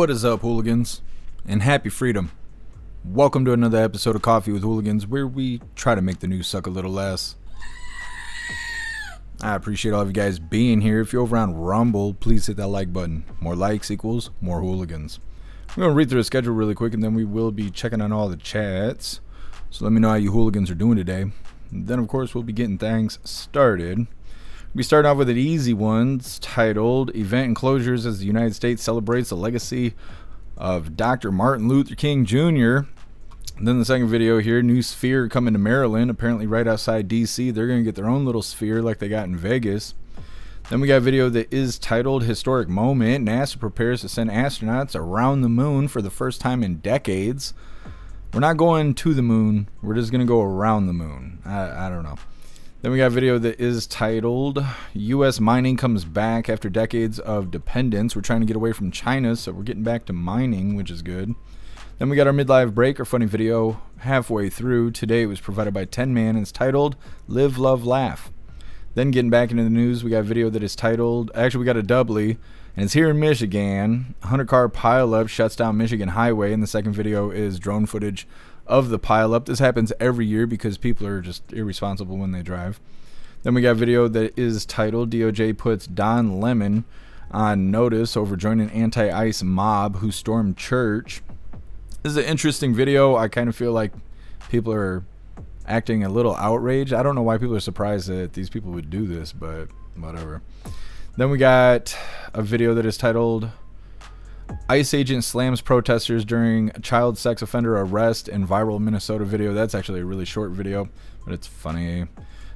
What is up, hooligans? And happy freedom. Welcome to another episode of Coffee with Hooligans, where we try to make the news suck a little less. I appreciate all of you guys being here. If you're over on Rumble, please hit that like button. More likes equals more hooligans. We're going to read through the schedule really quick, and then we will be checking on all the chats. So let me know how you hooligans are doing today. And then, of course, we'll be getting things started. We start off with an easy one titled Event Enclosures as the United States Celebrates the Legacy of Dr. Martin Luther King Jr. And then the second video here, new sphere coming to Maryland, apparently right outside DC. They're going to get their own little sphere like they got in Vegas. Then we got a video that is titled Historic Moment. NASA prepares to send astronauts around the moon for the first time in decades. We're not going to the moon. We're just going to go around the moon. I don't know. Then we got a video that is titled U.S. mining comes back after decades of dependence. We're trying to get away from China, so we're getting back to mining, which is good. Then we got our midlife break, our funny video halfway through. Today it was provided by 10 Man, and it's titled Live, Love, Laugh. Then getting back into the news, we got a video that is titled, actually we got a doubly, and it's here in Michigan. 100-car pileup shuts down Michigan Highway, and the second video is drone footage of the pileup. This happens every year because people are just irresponsible when they drive. Then we got a video that is titled DOJ puts Don Lemon on notice over joining anti-ICE mob who stormed church. This is an interesting video. I kind of feel like people are acting a little outraged. I don't know why people are surprised that these people would do this, but whatever. Then we got a video that is titled ICE agent slams protesters during child sex offender arrest in viral Minnesota video. That's actually a really short video, but it's funny.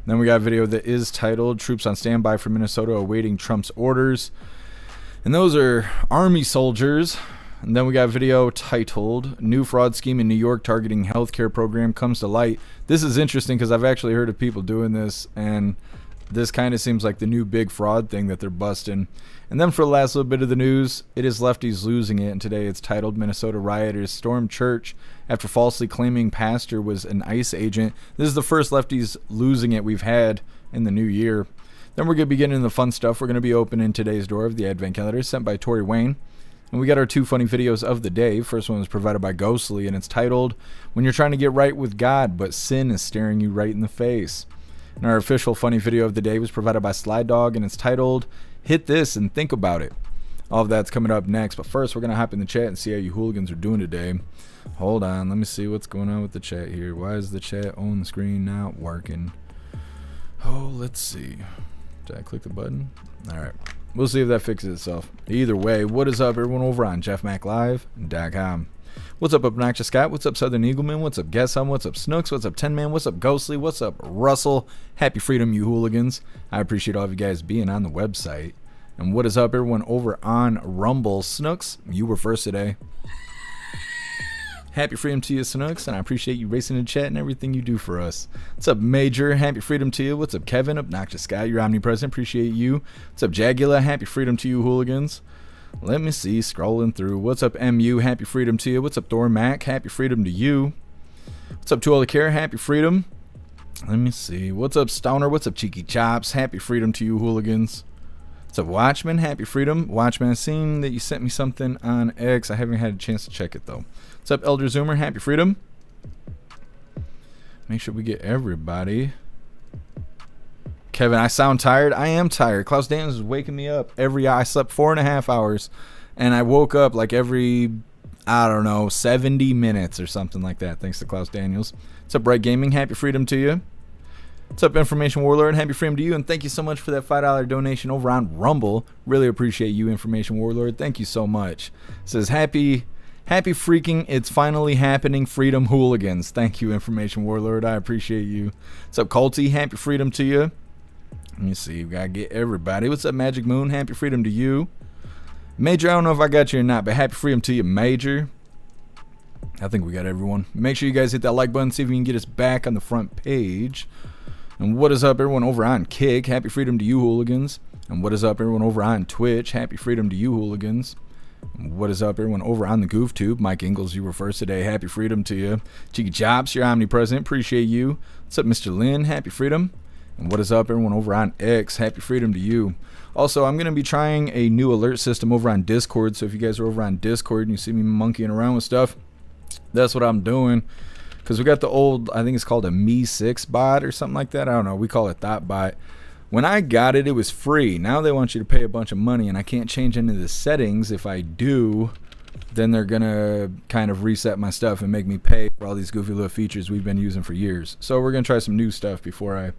Then we got a video that is titled Troops on Standby for Minnesota awaiting Trump's orders. And those are Army soldiers. And then we got a video titled New Fraud Scheme in New York Targeting Healthcare Program Comes to Light. This is interesting because I've actually heard of people doing this, and this kind of seems like the new big fraud thing that they're busting. And then for the last little bit of the news, it is lefties losing it. And today it's titled Minnesota Rioters Storm Church After Falsely Claiming Pastor Was an ICE Agent. This is the first lefties losing it we've had in the new year. Then we're going to be getting into the fun stuff. We're going to be opening today's door of the Advent Calendar sent by Tori Wayne. And we got our two funny videos of the day. First one was provided by Ghostly, and it's titled When You're Trying to Get Right with God, But Sin is Staring You Right in the Face. And our official funny video of the day was provided by Slide Dog, and it's titled Hit This and Think About It. All of that's coming up next, but first we're going to hop in the chat and see how you hooligans are doing today. Hold on, let me see what's going on with the chat here. Why is the chat on the screen not working? Oh, let's see. Did I click the button? Alright, we'll see if that fixes itself. Either way, what is up everyone over on jeffmaclive.com. What's up, Obnoxious Scott? What's up, Southern Eagleman? What's up, Guess Hum? What's up, Snooks? What's up, 10 Man? What's up, Ghostly? What's up, Russell? Happy freedom, you hooligans. I appreciate all of you guys being on the website. And what is up, everyone over on Rumble? Snooks, you were first today. Happy freedom to you, Snooks, and I appreciate you racing in chat and everything you do for us. What's up, Major? Happy freedom to you. What's up, Kevin? Obnoxious Scott, you're omnipresent. Appreciate you. What's up, Jagula? Happy freedom to you, hooligans. Let me see, scrolling through. What's up, MU? Happy freedom to you. What's up, Thor Mac? Happy freedom to you. What's up, To All the Care? Happy freedom. Let me see. What's up, Stoner? What's up, Cheeky Chops? Happy freedom to you, hooligans. What's up, Watchman? Happy freedom. Watchman, I've seen that you sent me something on X. I haven't had a chance to check it, though. What's up, Elder Zoomer? Happy freedom. Make sure we get everybody. Kevin, I sound tired. I am tired. Klaus Daniels is waking me up every hour. I slept 4.5 hours, and I woke up like every, I don't know, 70 minutes or something like that. Thanks to Klaus Daniels. What's up, Bright Gaming? Happy freedom to you. What's up, Information Warlord? Happy freedom to you, and thank you so much for that $5 donation over on Rumble. Really appreciate you, Information Warlord. Thank you so much. It says happy freaking, it's finally happening, freedom hooligans. Thank you, Information Warlord. I appreciate you. What's up, Colty? Happy freedom to you. Let me see. We gotta get everybody. What's up, Magic Moon? Happy freedom to you. Major, I don't know if I got you or not, but happy freedom to you, Major. I think we got everyone. Make sure you guys hit that like button, see if we can get us back on the front page. And what is up, everyone over on Kick? Happy freedom to you, hooligans. And what is up, everyone over on Twitch? Happy freedom to you, hooligans. And what is up, everyone over on the GoofTube? Mike Ingalls, you were first today. Happy freedom to you. Cheeky Chops, you're omnipresent. Appreciate you. What's up, Mr. Lynn? Happy freedom. And what is up, everyone over on X? Happy freedom to you. Also, I'm going to be trying a new alert system over on Discord. So if you guys are over on Discord and you see me monkeying around with stuff, that's what I'm doing. Because we got the old, I think it's called a Me6 bot or something like that. I don't know. We call it that bot. When I got it, it was free. Now they want you to pay a bunch of money, and I can't change any of the settings. If I do, then they're going to kind of reset my stuff and make me pay for all these goofy little features we've been using for years. So we're going to try some new stuff before I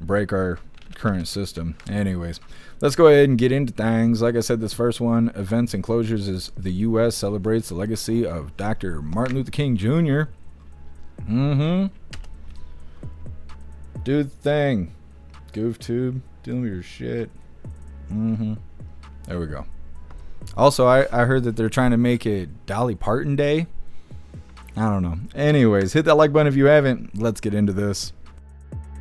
break our current system. Anyways, let's go ahead and get into things. Like I said, this first one, events and closures, is the U.S. celebrates the legacy of Dr. Martin Luther King Jr. Do the thing. GoofTube, dealing with your shit. There we go. Also, I heard that they're trying to make it Dolly Parton Day. I don't know. Anyways, hit that like button if you haven't. Let's get into this.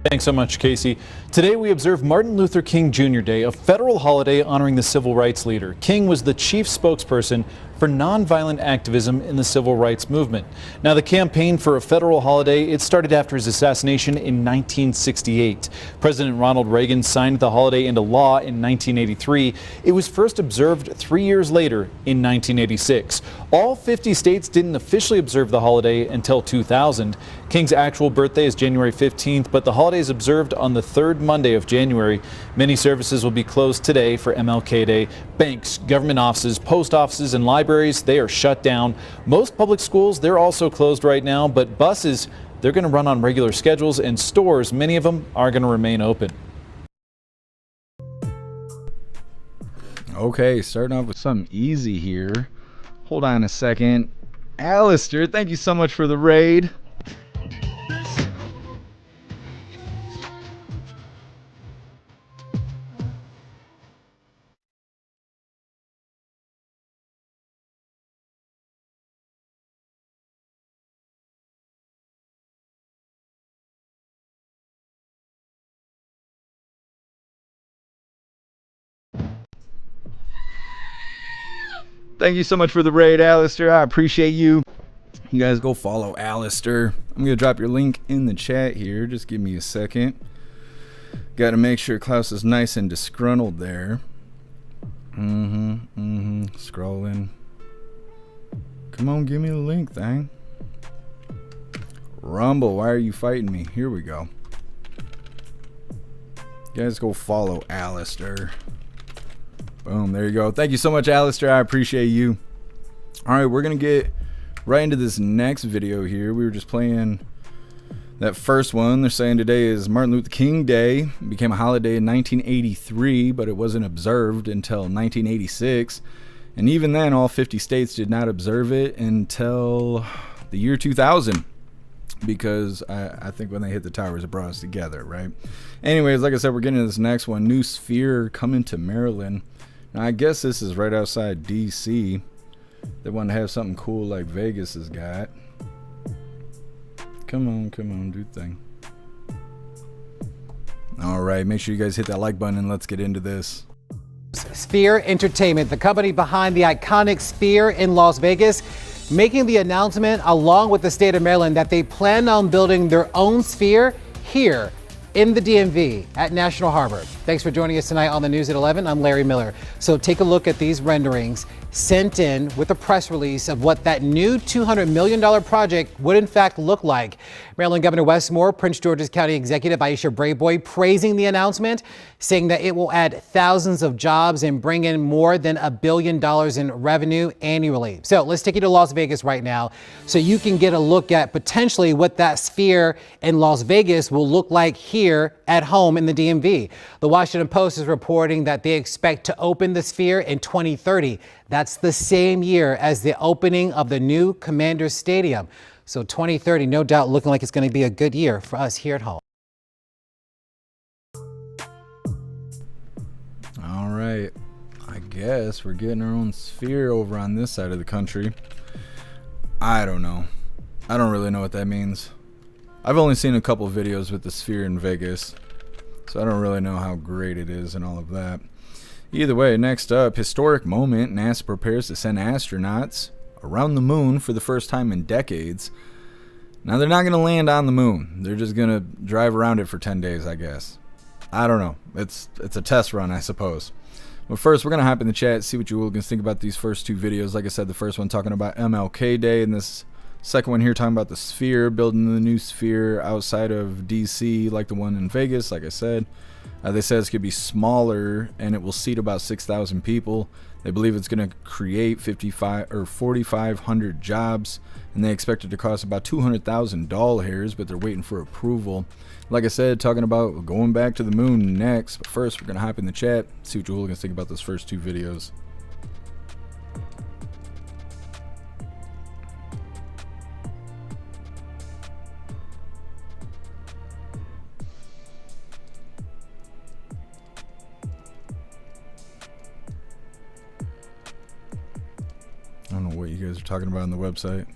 Thanks so much, Casey. Today we observe Martin Luther King Jr. Day, a federal holiday honoring the civil rights leader. King was the chief spokesperson for nonviolent activism in the civil rights movement. Now, the campaign for a federal holiday, it started after his assassination in 1968. President Ronald Reagan signed the holiday into law in 1983. It was first observed 3 years later in 1986. All 50 states didn't officially observe the holiday until 2000. King's actual birthday is January 15th, but the holiday is observed on the third Monday of January. Many services will be closed today for MLK Day. Banks, government offices, post offices, and libraries, they are shut down. Most public schools, they're also closed right now, but buses, they're going to run on regular schedules, and stores, many of them, are going to remain open. Okay, starting off with something easy here. Hold on a second. Alistair, thank you so much for the raid. Thank you so much for the raid, Alistair. I appreciate you. You guys go follow Alistair. I'm going to drop your link in the chat here. Just give me a second. Got to make sure Klaus is nice and disgruntled there. Scrolling. Come on, give me the link, thing. Rumble, why are you fighting me? Here we go. You guys go follow Alistair. Boom, there you go. Thank you so much, Alistair. I appreciate you. All right, we're going to get right into this next video here. We were just playing that first one. They're saying today is Martin Luther King Day. It became a holiday in 1983, but it wasn't observed until 1986. And even then, all 50 states did not observe it until the year 2000. Because I think when they hit the towers, it brought us together, right? Anyways, like I said, we're getting to this next one. New sphere coming to Maryland. Now, I guess this is right outside D.C. They want to have something cool like Vegas has got. Come on, do the thing. All right, make sure you guys hit that like button and let's get into this. Sphere Entertainment, the company behind the iconic Sphere in Las Vegas, making the announcement along with the state of Maryland that they plan on building their own Sphere here in the DMV at National Harbor. Thanks for joining us tonight on the News at 11. I'm Larry Miller. So take a look at these renderings sent in with a press release of what that new $200 million project would in fact look like. Maryland Governor Wes Moore, Prince George's County Executive Aisha Brayboy praising the announcement, saying that it will add thousands of jobs and bring in more than $1 billion in revenue annually. So let's take you to Las Vegas right now so you can get a look at potentially what that Sphere in Las Vegas will look like here at home in the DMV. The Washington Post is reporting that they expect to open the Sphere in 2030. That's the same year as the opening of the new Commander Stadium. So 2030, no doubt looking like it's going to be a good year for us here at home. All right. I guess we're getting our own Sphere over on this side of the country. I don't know. I don't really know what that means. I've only seen a couple videos with the Sphere in Vegas, so I don't really know how great it is and all of that. Either way, next up, historic moment. NASA prepares to send astronauts around the moon for the first time in decades. Now, they're not going to land on the moon. They're just going to drive around it for 10 days, I guess. I don't know. It's a test run, I suppose. But first, we're going to hop in the chat, see what you hooligans think about these first two videos. Like I said, the first one talking about MLK Day, and this second one here talking about the Sphere, building the new Sphere outside of DC, like the one in Vegas, like I said. They said it's going to be smaller, and it will seat about 6,000 people. They believe it's going to create 4,500 jobs, and they expect it to cost about 200,000 doll hairs, but they're waiting for approval. Like I said, talking about going back to the moon next. But first, we're going to hop in the chat, see what you hooligans think about those first two videos. I don't know what you guys are talking about on the website.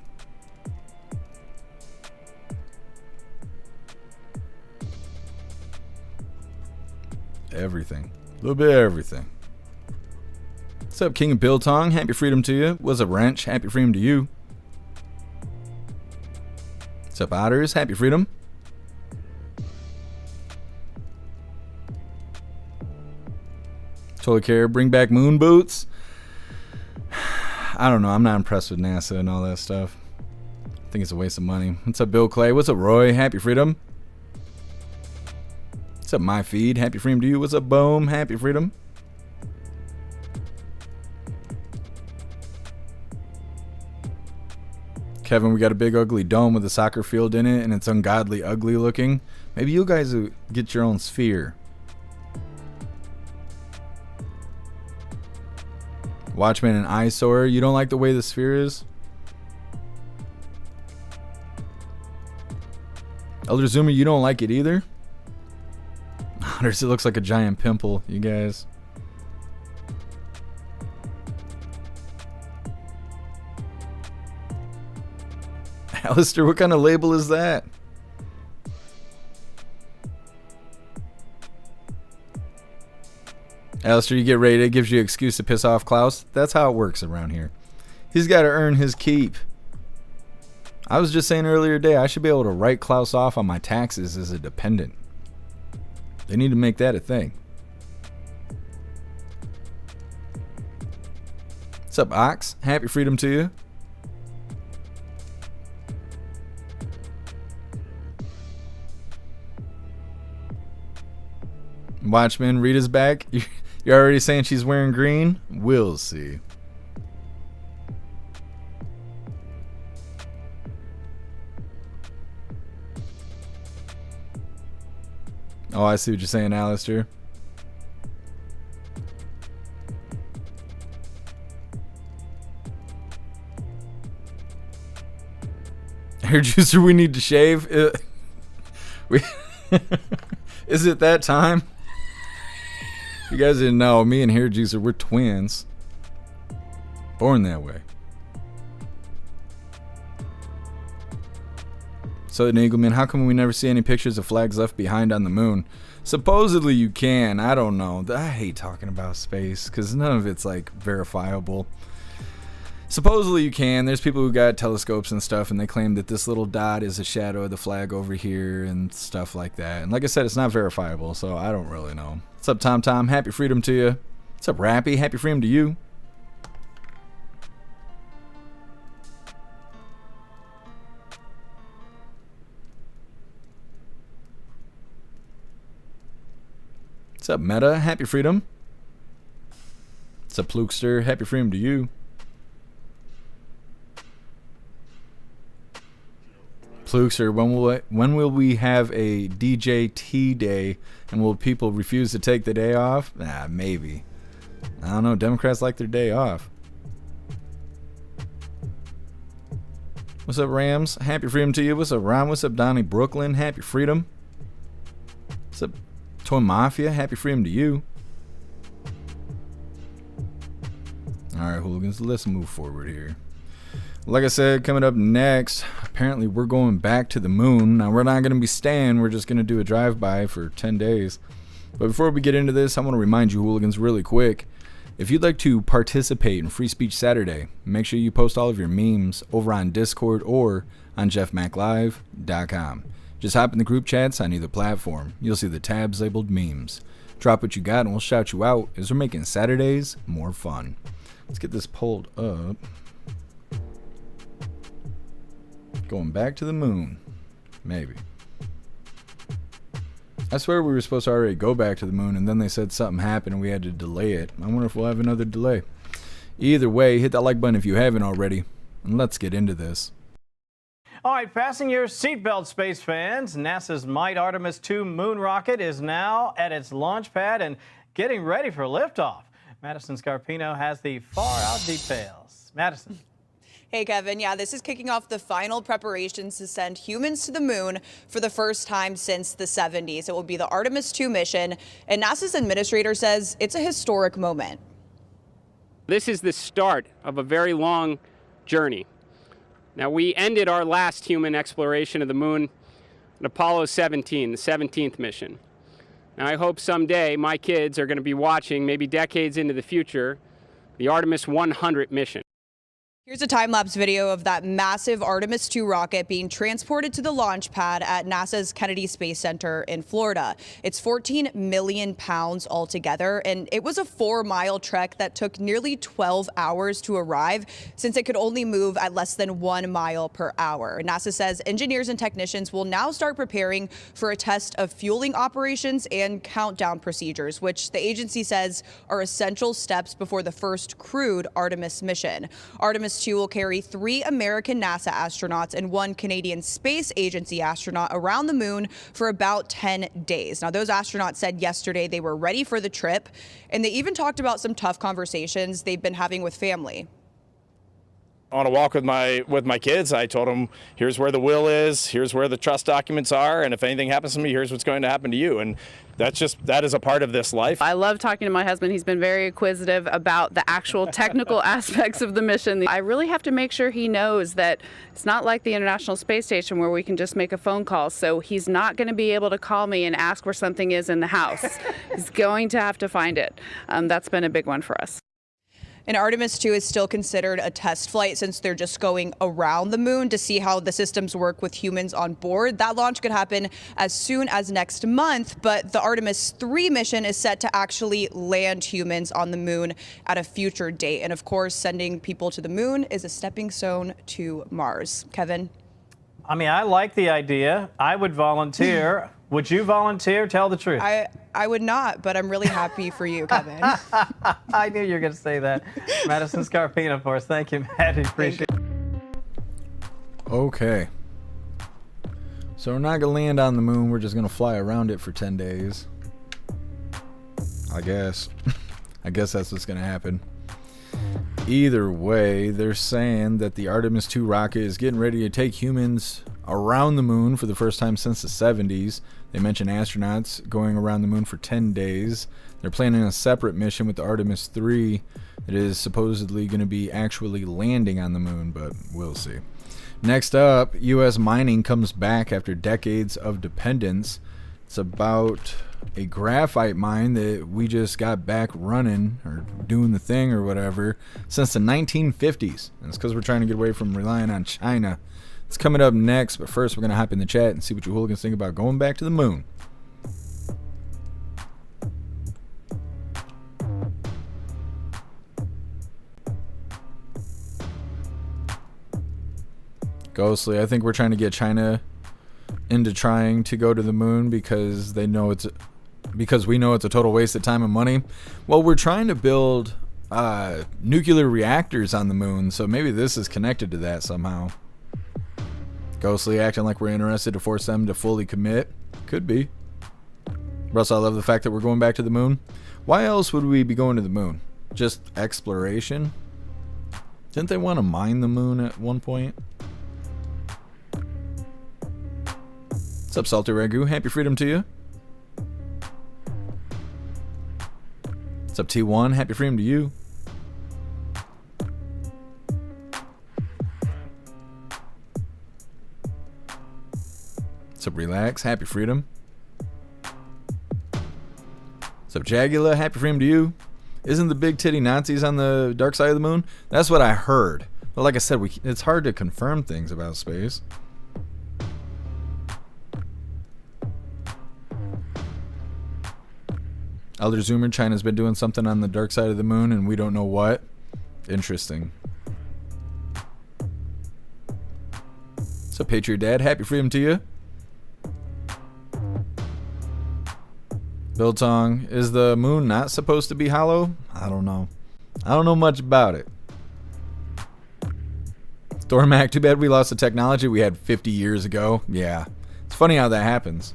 Everything. A little bit of everything. What's up, King of Biltong? Happy freedom to you. What's up, Wrench? Happy freedom to you. What's up, Otters? Happy freedom. Totally care. Bring back moon boots. I don't know. I'm not impressed with NASA and all that stuff. I think it's a waste of money. What's up, Bill Clay? What's up, Roy? Happy freedom. What's up, My Feed? Happy freedom to you. What's up, Boom? Happy freedom. Kevin, we got a big ugly dome with a soccer field in it, and it's ungodly ugly looking. Maybe you guys will get your own sphere. Watchman and Eyesore, you don't like the way the sphere is? Elder Zoomer, you don't like it either? It looks like a giant pimple, you guys. Alistair, what kind of label is that? Alistair, you get rated, it gives you an excuse to piss off Klaus. That's how it works around here. He's got to earn his keep. I was just saying earlier today, I should be able to write Klaus off on my taxes as a dependent. They need to make that a thing. What's up, Ox? Happy freedom to you. Watchman, Rita's back. You're already saying she's wearing green? We'll see. Oh, I see what you're saying, Alistair. Hair juicer, we need to shave. Is it that time? You guys didn't know, me and Hair Juicer, we're twins. Born that way. So, Nagelman, how come we never see any pictures of flags left behind on the moon? Supposedly you can. I don't know. I hate talking about space because none of it's like verifiable. Supposedly you can. There's people who got telescopes and stuff, and they claim that this little dot is a shadow of the flag over here and stuff like that. And like I said, it's not verifiable, so I don't really know. What's up, Tom Tom? Happy freedom to you. What's up, Rappy? Happy freedom to you. What's up, Meta? Happy freedom. What's up, Plukester? Happy freedom to you. Plukester, when will we have a DJT day, and will people refuse to take the day off? Nah, maybe. I don't know. Democrats like their day off. What's up, Rams? Happy freedom to you. What's up, Ron? What's up, Donnie Brooklyn? Happy freedom. What's up, Toy Mafia? Happy freedom to you. Alright, hooligans, let's move forward here. Like I said, coming up next, apparently we're going back to the moon. Now, we're not going to be staying. We're just going to do a drive-by for 10 days. But before we get into this, I want to remind you, hooligans, really quick. If you'd like to participate in Free Speech Saturday, make sure you post all of your memes over on Discord or on jeffmaclive.com. Just hop in the group chats on either platform. You'll see the tabs labeled memes. Drop what you got and we'll shout you out as we're making Saturdays more fun. Let's get this pulled up. Going back to the moon. Maybe. I swear we were supposed to already go back to the moon, and then they said something happened and we had to delay it. I wonder if we'll have another delay. Either way, hit that like button if you haven't already, and let's get into this. All right, fasten your seatbelt, space fans. NASA's Might Artemis II moon rocket is now at its launch pad and getting ready for liftoff. Madison Scarpino has the far-out details. Madison. Hey, Kevin. Yeah, this is kicking off the final preparations to send humans to the moon for the first time since the 70s. It will be the Artemis II mission, and NASA's administrator says it's a historic moment. This is the start of a very long journey. Now, we ended our last human exploration of the moon at Apollo 17, the 17th mission. Now, I hope someday my kids are going to be watching, maybe decades into the future, the Artemis 100 mission. Here's a time-lapse video of that massive Artemis II rocket being transported to the launch pad at NASA's Kennedy Space Center in Florida. It's 14 million pounds altogether, and it was a 4-mile trek that took nearly 12 hours to arrive, since it could only move at less than 1 mile per hour. NASA says engineers and technicians will now start preparing for a test of fueling operations and countdown procedures, which the agency says are essential steps before the first crewed Artemis mission. Artemis II will carry 3 American NASA astronauts and 1 Canadian Space Agency astronaut around the moon for about 10 days. Now, those astronauts said yesterday they were ready for the trip, and they even talked about some tough conversations they've been having with family. On a walk with my kids, I told them, here's where the will is, here's where the trust documents are, and if anything happens to me, here's what's going to happen to you. And that is a part of this life. I love talking to my husband. He's been very inquisitive about the actual technical aspects of the mission. I really have to make sure he knows that it's not like the International Space Station where we can just make a phone call. So he's not going to be able to call me and ask where something is in the house. He's going to have to find it. That's been a big one for us. And Artemis II is still considered a test flight since they're just going around the moon to see how the systems work with humans on board. That launch could happen as soon as next month, but the Artemis III mission is set to actually land humans on the moon at a future date. And of course, sending people to the moon is a stepping stone to Mars. Kevin? I mean, I like the idea. I would volunteer. Would you volunteer? Tell the truth. I would not, but I'm really happy for you, Kevin. I knew you were going to say that. Madison Scarpino for us. Thank you, Maddie. Appreciate it. Okay. So we're not going to land on the moon. We're just going to fly around it for 10 days. I guess. I guess that's what's going to happen. Either way, they're saying that the Artemis II rocket is getting ready to take humans around the moon for the first time since the 70s. They mentioned astronauts going around the moon for 10 days. They're planning a separate mission with the Artemis III that is supposedly going to be actually landing on the moon, but we'll see. Next up, U.S. mining comes back after decades of dependence. It's about a graphite mine that we just got back running or doing the thing or whatever since the 1950s. And it's because we're trying to get away from relying on China. It's coming up next, but first we're going to hop in the chat and see what you hooligans think about going back to the moon. Ghostly, I think we're trying to get China into trying to go to the moon because we know it's a total waste of time and money. Well, we're trying to build nuclear reactors on the moon, so maybe this is connected to that somehow. Ghostly acting like we're interested to force them to fully commit. Could be. Russ, I love the fact that we're going back to the moon. Why else would we be going to the moon? Just exploration? Didn't they want to mine the moon at one point? What's up, Salty Ragu? Happy freedom to you. What's up, T1? Happy freedom to you. What's up, Relax? Happy freedom. What's up, Jagula? Happy freedom to you. Isn't the big titty Nazis on the dark side of the moon? That's what I heard. But like I said, it's hard to confirm things about space. Elder Zoomer, China's been doing something on the dark side of the moon and we don't know what. Interesting. So, Patriot Dad, happy freedom to you. Biltong, is the moon not supposed to be hollow? I don't know. I don't know much about it. Stormac, too bad we lost the technology we had 50 years ago. Yeah. It's funny how that happens.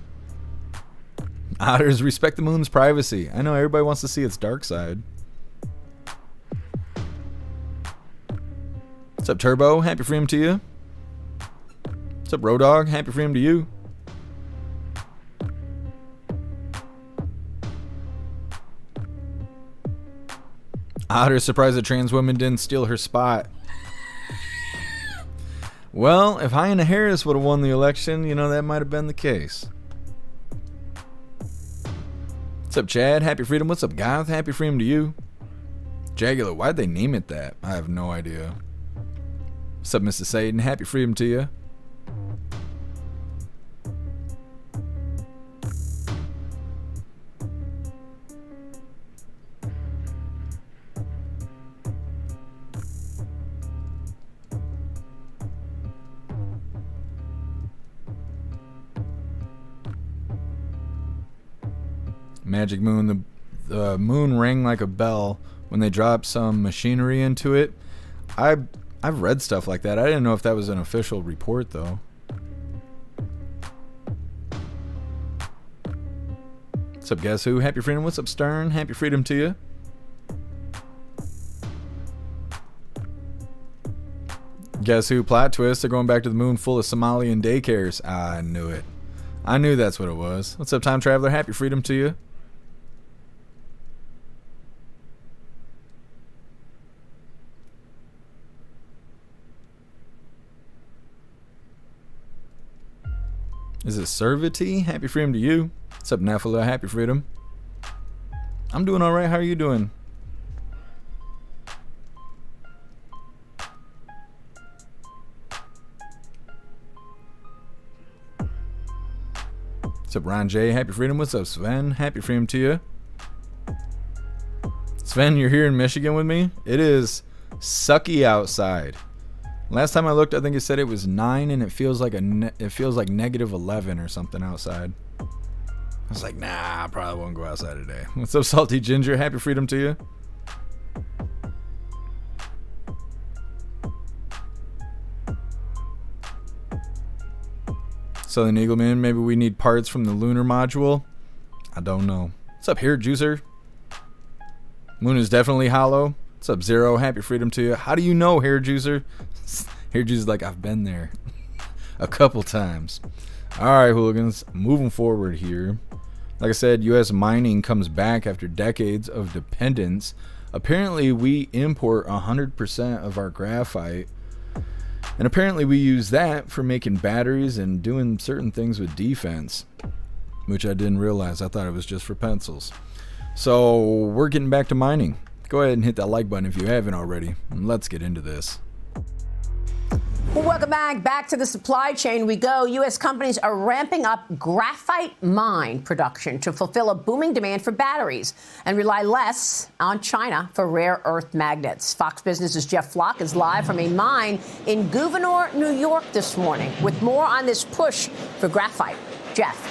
Otters, respect the moon's privacy. I know everybody wants to see its dark side. What's up, Turbo? Happy freedom to you. What's up, Rodog? Happy freedom to you. Otter, surprised that trans women didn't steal her spot. Well, if Hyena Harris would have won the election, you know, that might have been the case. What's up, Chad? Happy freedom. What's up, Goth? Happy freedom to you. Jagular, why'd they name it that? I have no idea. What's up, Mr. Satan? Happy freedom to you. Magic Moon, the moon rang like a bell when they dropped some machinery into it. I've read stuff like that. I didn't know if that was an official report though. What's up, Guess Who? Happy freedom. What's up, Stern? Happy freedom to you. Guess Who? Plot twist. They're going back to the moon full of Somalian daycares. I knew it. I knew that's what it was. What's up, Time Traveler? Happy freedom to you. Is it Servity? Happy freedom to you. What's up, Nephilah? Happy freedom. I'm doing alright. How are you doing? What's up, Ron J? Happy freedom. What's up, Sven? Happy freedom to you. Sven, you're here in Michigan with me? It is sucky outside. Last time I looked, I think it said it was 9, and it feels like negative 11 or something outside. I was like, nah, I probably won't go outside today. What's up, Salty Ginger? Happy freedom to you. Southern Eagleman, maybe we need parts from the lunar module. I don't know. What's up, Hair Juicer? Moon is definitely hollow. What's up, Zero? Happy freedom to you. How do you know, Hair Juicer? Hair Juicer's like, I've been there a couple times. Alright, hooligans, moving forward here. Like I said, U.S. mining comes back after decades of dependence. Apparently, we import 100% of our graphite. And apparently, we use that for making batteries and doing certain things with defense. Which I didn't realize. I thought it was just for pencils. So, we're getting back to mining. Go ahead and hit that like button if you haven't already. And let's get into this. Well, welcome back. Back to the supply chain we go. U.S. companies are ramping up graphite mine production to fulfill a booming demand for batteries and rely less on China for rare earth magnets. Fox Business's Jeff Flock is live from a mine in Gouverneur, New York this morning with more on this push for graphite. Jeff.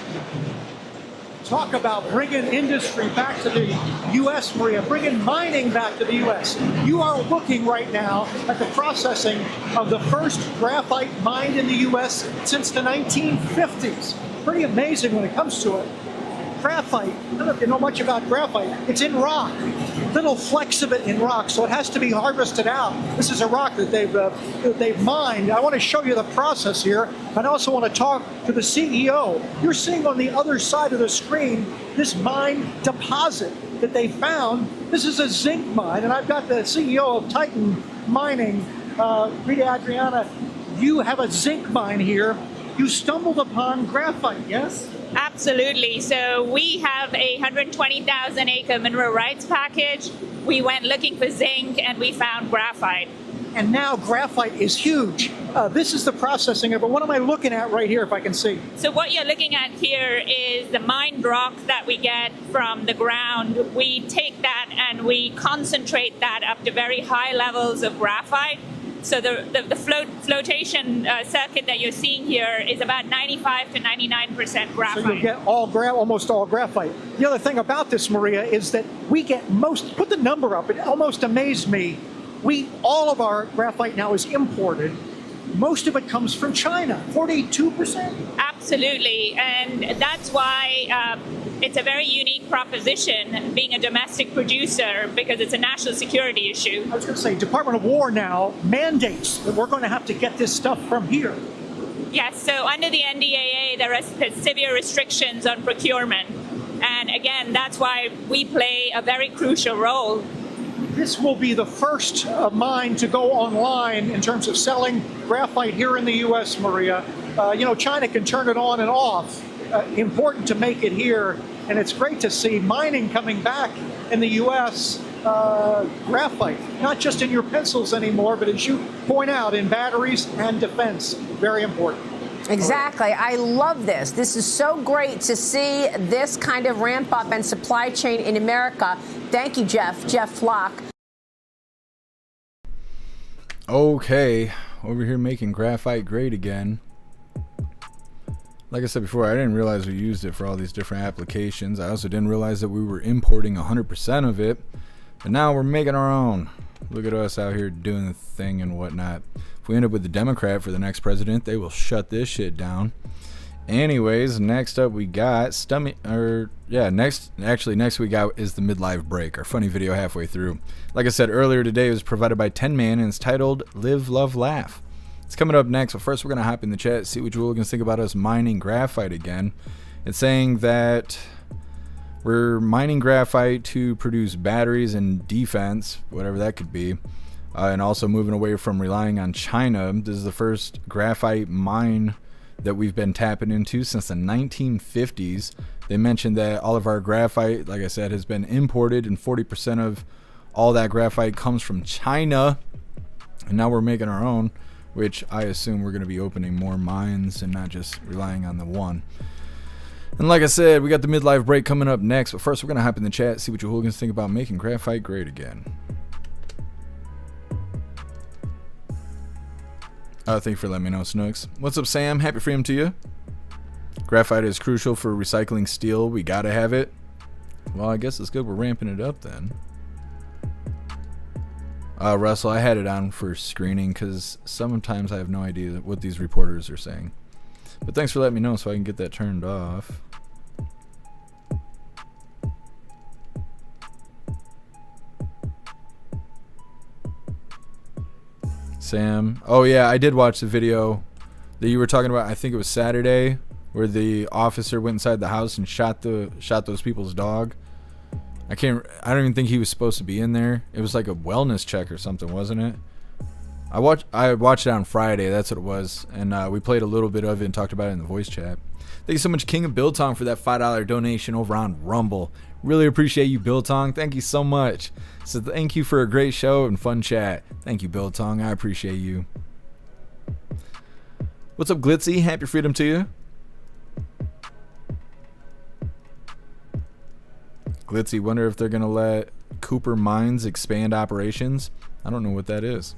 Talk about bringing industry back to the U.S., Maria, bringing mining back to the U.S. You are looking right now at the processing of the first graphite mined in the U.S. since the 1950s. Pretty amazing when it comes to it. Graphite, I don't know if you know much about graphite, it's in rock, little flecks of it in rock, so it has to be harvested out. This is a rock that they've mined. I want to show you the process here, and I also want to talk to the CEO. You're seeing on the other side of the screen this mine deposit that they found. This is a zinc mine, and I've got the CEO of Titan Mining, Rita Adriana. You have a zinc mine here. You stumbled upon graphite, yes? Absolutely. So we have a 120,000 acre mineral rights package. We went looking for zinc and we found graphite. And now graphite is huge. This is the processing of it. What am I looking at right here, if I can see? So what you're looking at here is the mined rock that we get from the ground. We take that and we concentrate that up to very high levels of graphite. So the flotation circuit that you're seeing here is about 95 to 99% graphite. So you get almost all graphite. The other thing about this, Maria, is that we get put the number up, it almost amazed me. All of our graphite now is imported. Most of it comes from China, 42%? Absolutely, and that's why it's a very unique proposition being a domestic producer, because it's a national security issue. I was going to say, Department of War now mandates that we're going to have to get this stuff from here. Yes, so under the NDAA, there are severe restrictions on procurement. And again, that's why we play a very crucial role. This will be the first mine to go online in terms of selling graphite here in the U.S., Maria. China can turn it on and off. Important to make it here. And it's great to see mining coming back in the U.S. Graphite, not just in your pencils anymore, but as you point out, in batteries and defense. Very important. Exactly. I love this. This is so great to see this kind of ramp up and supply chain in America. Thank you, Jeff Flock. Okay, over here making graphite great again. Like I said before, I didn't realize we used it for all these different applications. I also didn't realize that we were importing 100% of it. But now we're making our own. Look at us out here doing the thing and whatnot. If we end up with the Democrat for the next president, they will shut this shit down. Anyways, next up we got next we got is the midlife break, our funny video halfway through. Like I said earlier today, it was provided by 10 Man and it's titled Live, Love, Laugh. It's coming up next, but first we're gonna hop in the chat, see what you hooligans think about us mining graphite again. It's saying that we're mining graphite to produce batteries and defense, whatever that could be, and also moving away from relying on China. This is the first graphite mine that we've been tapping into since the 1950s. They mentioned that all of our graphite, like I said, has been imported, and 40% of all that graphite comes from China. And now we're making our own, which I assume we're going to be opening more mines and not just relying on the one. And like I said, we got the midlife break coming up next, but first we're going to hop in the chat, see what you hooligans think about making graphite great again. Thank you for letting me know, Snooks. What's up, Sam? Happy freedom to you. Graphite is crucial for recycling steel. We gotta have it. Well, I guess it's good we're ramping it up then. Russell, I had it on for screening because sometimes I have no idea what these reporters are saying. But thanks for letting me know so I can get that turned off. Sam. Oh yeah, I did watch the video that you were talking about. I think it was Saturday, where the officer went inside the house and shot those people's dog. I don't even think he was supposed to be in there. It was like a wellness check or something, wasn't it? I watched it on Friday. That's what it was, and we played a little bit of it and talked about it in the voice chat. Thank you so much, King of Biltong, for that $5 donation over on Rumble. Really appreciate you, Biltong. Thank you so much. So thank you for a great show and fun chat. Thank you, Biltong. I appreciate you. What's up, Glitzy? Happy freedom to you. Glitzy, wonder if they're going to let Cooper Mines expand operations. I don't know what that is.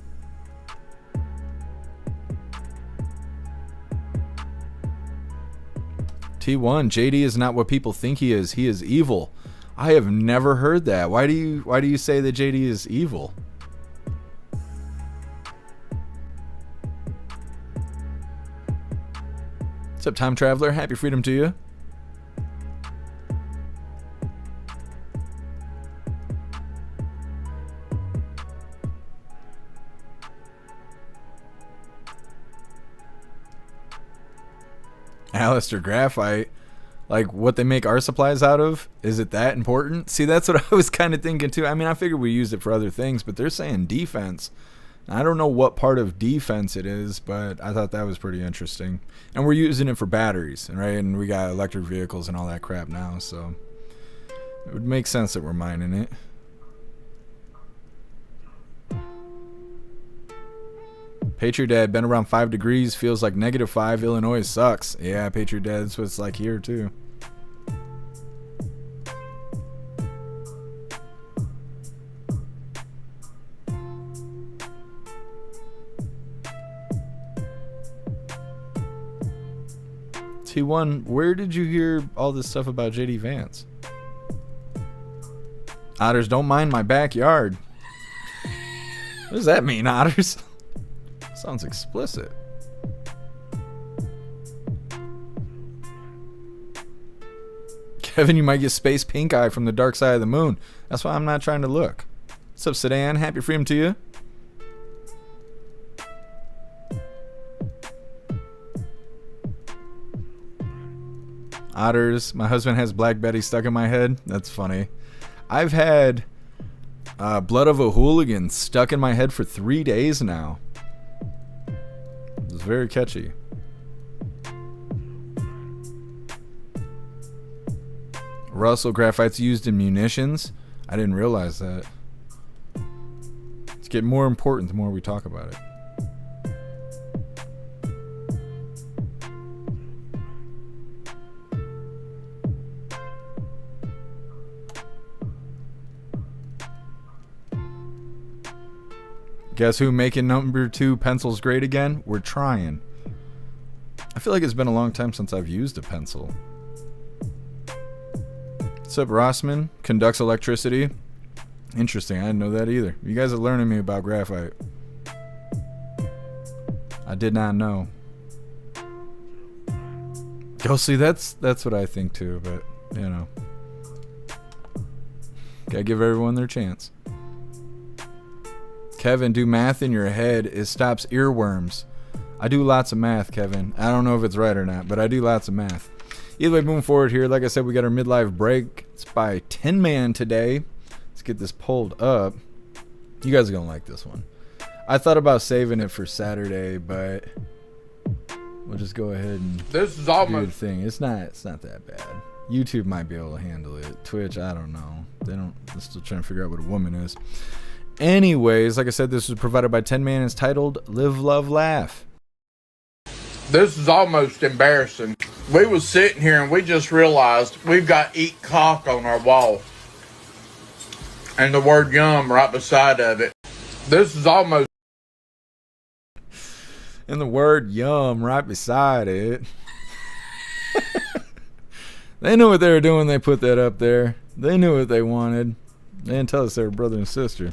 T1, JD is not what people think he is. He is evil. I have never heard that. Why do you say that JD is evil? What's up, Time Traveler? Happy freedom to you. Alistair, graphite, like what they make our supplies out of, is it that important? See, that's what I was kind of thinking too. I mean, I figured we used it for other things, but they're saying defense. I don't know what part of defense it is, but I thought that was pretty interesting. And we're using it for batteries, right? And we got electric vehicles and all that crap now, so it would make sense that we're mining it. Patriot Dad, been around 5 degrees, feels like -5. Illinois sucks. Yeah, Patriot Dad, that's what it's like here too. T1, where did you hear all this stuff about JD Vance? Otters, don't mind my backyard. What does that mean, Otters? Sounds explicit. Kevin, you might get space pink eye from the dark side of the moon. That's why I'm not trying to look. What's up, Sedan? Happy freedom to you. Otters, my husband has Black Betty stuck in my head. That's funny. I've had Blood of a Hooligan stuck in my head for 3 days now. It's very catchy. Russell, graphite's used in munitions. I didn't realize that. It's getting more important the more we talk about it. Guess who making number 2 pencils great again? We're trying. I feel like it's been a long time since I've used a pencil. What's up, Rossman? Conducts electricity. Interesting, I didn't know that either. You guys are learning me about graphite. I did not know. Ghostly, that's what I think too, but you know. Gotta give everyone their chance. Kevin, do math in your head. It stops earworms. I do lots of math, Kevin. I don't know if it's right or not, but I do lots of math. Either way, moving forward here, like I said, we got our midlife break. It's by Tin Man today. Let's get this pulled up. You guys are going to like this one. I thought about saving it for Saturday, but we'll just go ahead and this is almost do the thing. It's not that bad. YouTube might be able to handle it. Twitch, I don't know. They're still trying to figure out what a woman is. Anyways, like I said, this was provided by 10 Man. It's titled Live, Love, Laugh. This is almost embarrassing. We was sitting here and we just realized we've got Eat Cock on our wall. And the word yum right beside of it. This is almost... And the word yum right beside it. They knew what they were doing when they put that up there. They knew what they wanted. They didn't tell us they were brother and sister.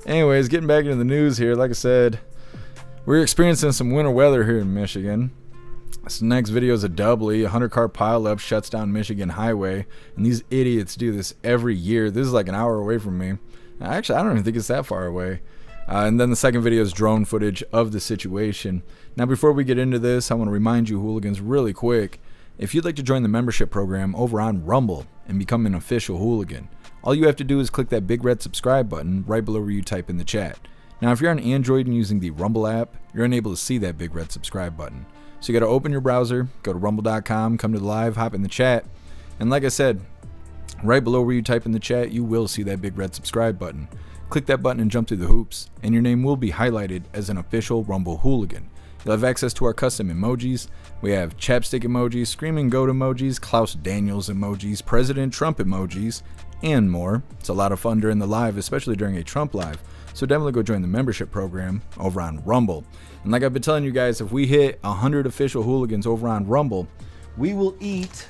Anyways, getting back into the news here. Like I said, we're experiencing some winter weather here in Michigan. This next video is a doubly. A 100-car pileup shuts down Michigan highway. And these idiots do this every year. This is like an hour away from me. Actually, I don't even think it's that far away. And then the second video is drone footage of the situation. Now, before we get into this, I want to remind you, hooligans, really quick. If you'd like to join the membership program over on Rumble and become an official hooligan, all you have to do is click that big red subscribe button right below where you type in the chat. Now, if you're on Android and using the Rumble app, you're unable to see that big red subscribe button. So you got to open your browser, go to rumble.com, come to the live, hop in the chat. And like I said, right below where you type in the chat, you will see that big red subscribe button. Click that button and jump through the hoops, and your name will be highlighted as an official Rumble hooligan. You'll have access to our custom emojis. We have chapstick emojis, screaming goat emojis, Klaus Daniels emojis, President Trump emojis, and more. It's a lot of fun during the live, especially during a Trump live. So definitely go join the membership program over on Rumble. And like I've been telling you guys, if we hit 100 official hooligans over on Rumble, we will eat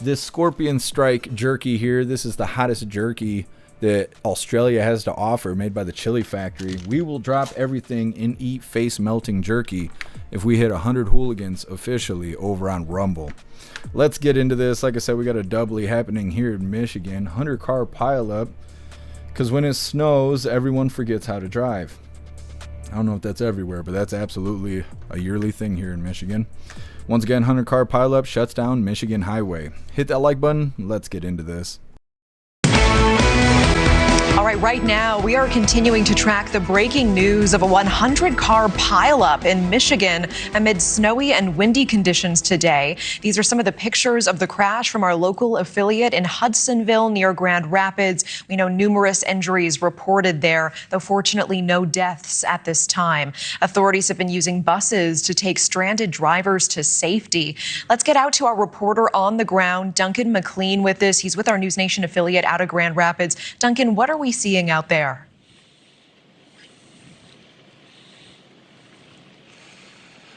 this Scorpion Strike jerky here. This is the hottest jerky that Australia has to offer, made by the Chili Factory. We will drop everything and eat face melting jerky if we hit 100 hooligans officially over on Rumble. Let's get into this. Like I said, we got a doubly happening here in Michigan. 100-car pileup, because when it snows, everyone forgets how to drive. I don't know if that's everywhere, but that's absolutely a yearly thing here in Michigan. Once again, 100-car pileup shuts down Michigan highway. Hit that like button. Let's get into this. All right now we are continuing to track the breaking news of a 100-car pileup in Michigan amid snowy and windy conditions today. These are some of the pictures of the crash from our local affiliate in Hudsonville near Grand Rapids. We know numerous injuries reported there, though fortunately no deaths at this time. Authorities have been using buses to take stranded drivers to safety. Let's get out to our reporter on the ground, Duncan McLean, with this. He's with our News Nation affiliate out of Grand Rapids. Duncan, what are we seeing out there?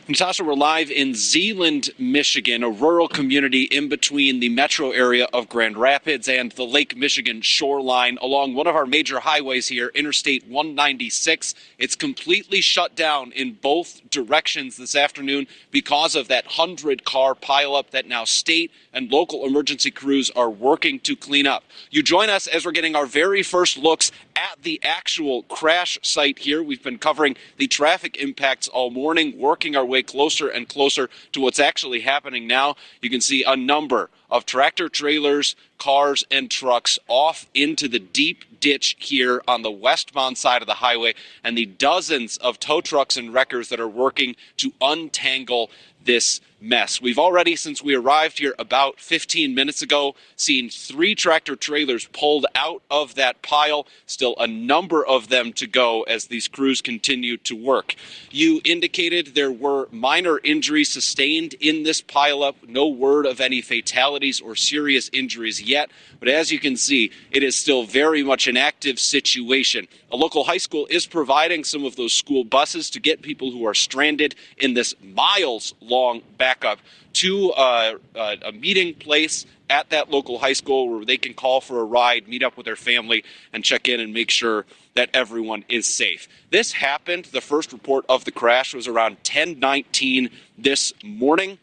Natasha, we're live in Zeeland, Michigan, a rural community in between the metro area of Grand Rapids and the Lake Michigan shoreline along one of our major highways here, Interstate 196. It's completely shut down in both directions this afternoon because of that 100-car pileup that now state and local emergency crews are working to clean up. You join us as we're getting our very first looks at the actual crash site here. We've been covering the traffic impacts all morning, working our way closer and closer to what's actually happening now. You can see a number of tractor trailers, cars, and trucks off into the deep ditch here on the westbound side of the highway, and the dozens of tow trucks and wreckers that are working to untangle this mess. We've already, since we arrived here about 15 minutes ago, seen 3 tractor trailers pulled out of that pile. Still a number of them to go as these crews continue to work. You indicated there were minor injuries sustained in this pileup. No word of any fatalities or serious injuries yet, but as you can see, it is still very much an active situation. A local high school is providing some of those school buses to get people who are stranded in this miles-long backup to a meeting place at that local high school where they can call for a ride, meet up with their family, and check in and make sure that everyone is safe. This happened, the first report of the crash was around 10:19 this morning.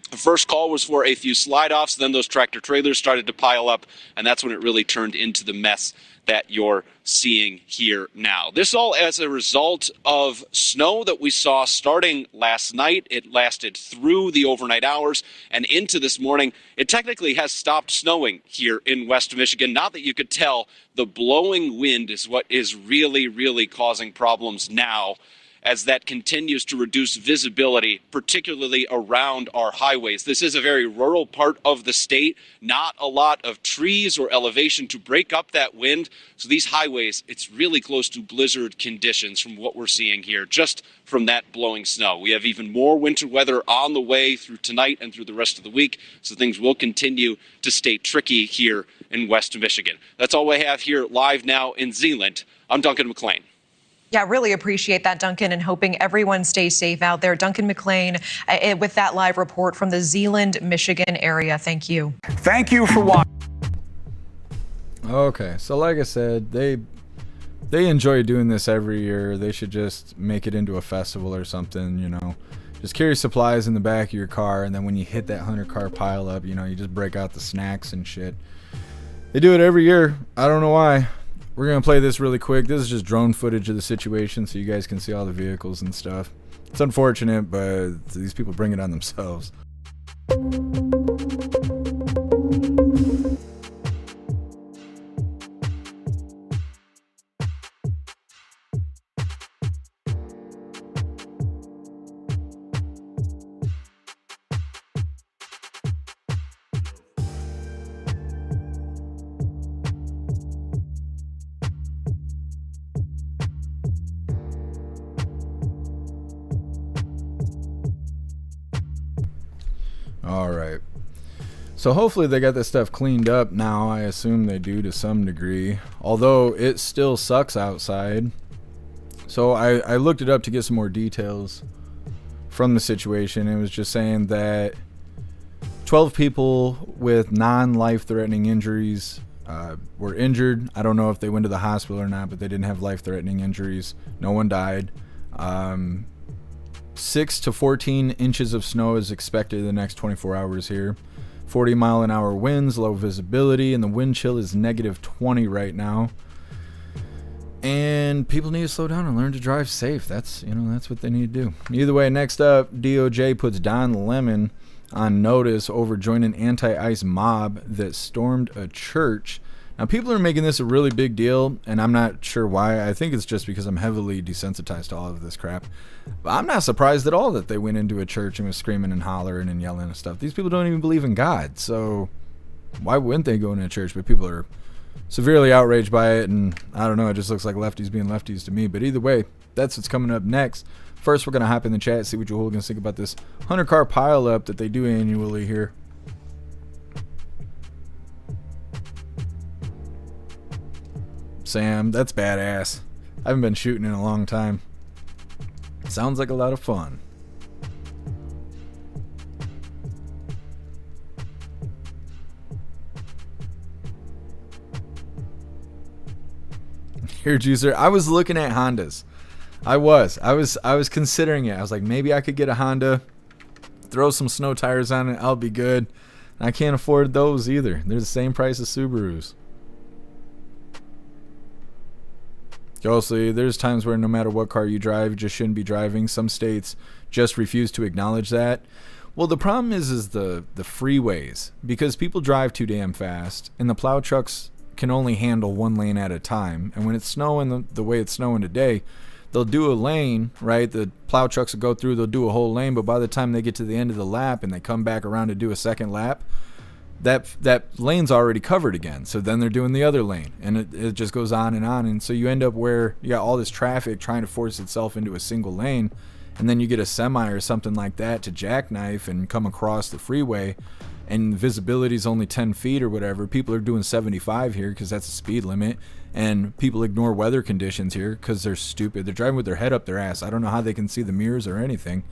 The first call was for a few slide-offs, then those tractor trailers started to pile up, and that's when it really turned into the mess that you're seeing here now. This all as a result of snow that we saw starting last night. It lasted through the overnight hours and into this morning. It technically has stopped snowing here in West Michigan. Not that you could tell, the blowing wind is what is really causing problems now, as that continues to reduce visibility, particularly around our highways. This is a very rural part of the state, not a lot of trees or elevation to break up that wind. So these highways, it's really close to blizzard conditions from what we're seeing here, just from that blowing snow. We have even more winter weather on the way through tonight and through the rest of the week, so things will continue to stay tricky here in West Michigan. That's all we have here live now in Zeeland. I'm Duncan McLean. Yeah, really appreciate that, Duncan, and hoping everyone stays safe out there. Duncan McLean with that live report from the Zeeland, Michigan area. Thank you. Thank you for watching. Okay, so like I said, they enjoy doing this every year. They should just make it into a festival or something, you know. Just carry supplies in the back of your car, and then when you hit that 100-car pile up, you know, you just break out the snacks and shit. They do it every year. I don't know why. We're going to play this really quick. This is just drone footage of the situation so you guys can see all the vehicles and stuff. It's unfortunate, but these people bring it on themselves. All right. So hopefully they got this stuff cleaned up now. I assume they do to some degree, although it still sucks outside. So I looked it up to get some more details from the situation. It was just saying that 12 people with non-life-threatening injuries were injured. I don't know if they went to the hospital or not, but they didn't have life-threatening injuries. No one died. 6 to 14 inches of snow is expected in the next 24 hours here. 40-mile-an-hour winds, low visibility, and the wind chill is -20 right now. And people need to slow down and learn to drive safe. That's what they need to do. Either way, next up, DOJ puts Don Lemon on notice over joining an anti-ICE mob that stormed a church Now, people are making this a really big deal, and I'm not sure why. I think it's just because I'm heavily desensitized to all of this crap. But I'm not surprised at all that they went into a church and was screaming and hollering and yelling and stuff. These people don't even believe in God, so why wouldn't they go into a church? But people are severely outraged by it, and I don't know, it just looks like lefties being lefties to me. But either way, that's what's coming up next. First, we're going to hop in the chat, see what you hooligans think about this 100-car pile-up that they do annually here. Sam, that's badass. I haven't been shooting in a long time. Sounds like a lot of fun. Here, Juicer. I was looking at Hondas. I was considering it. I was like, maybe I could get a Honda, throw some snow tires on it, I'll be good. And I can't afford those either. They're the same price as Subarus. Obviously, there's times where no matter what car you drive, you just shouldn't be driving. Some states just refuse to acknowledge that. Well, the problem is the freeways, because people drive too damn fast, and the plow trucks can only handle one lane at a time. And when it's snowing the way it's snowing today, they'll do a lane, right? The plow trucks will go through, they'll do a whole lane, but by the time they get to the end of the lap and they come back around to do a second lap, that lane's already covered again. So then they're doing the other lane, and it just goes on. And so you end up where you got all this traffic trying to force itself into a single lane, and then you get a semi or something like that to jackknife and come across the freeway, and visibility is only 10 feet or whatever. People are doing 75 here because that's the speed limit, and people ignore weather conditions here because they're stupid. They're driving with their head up their ass. I don't know how they can see the mirrors or anything,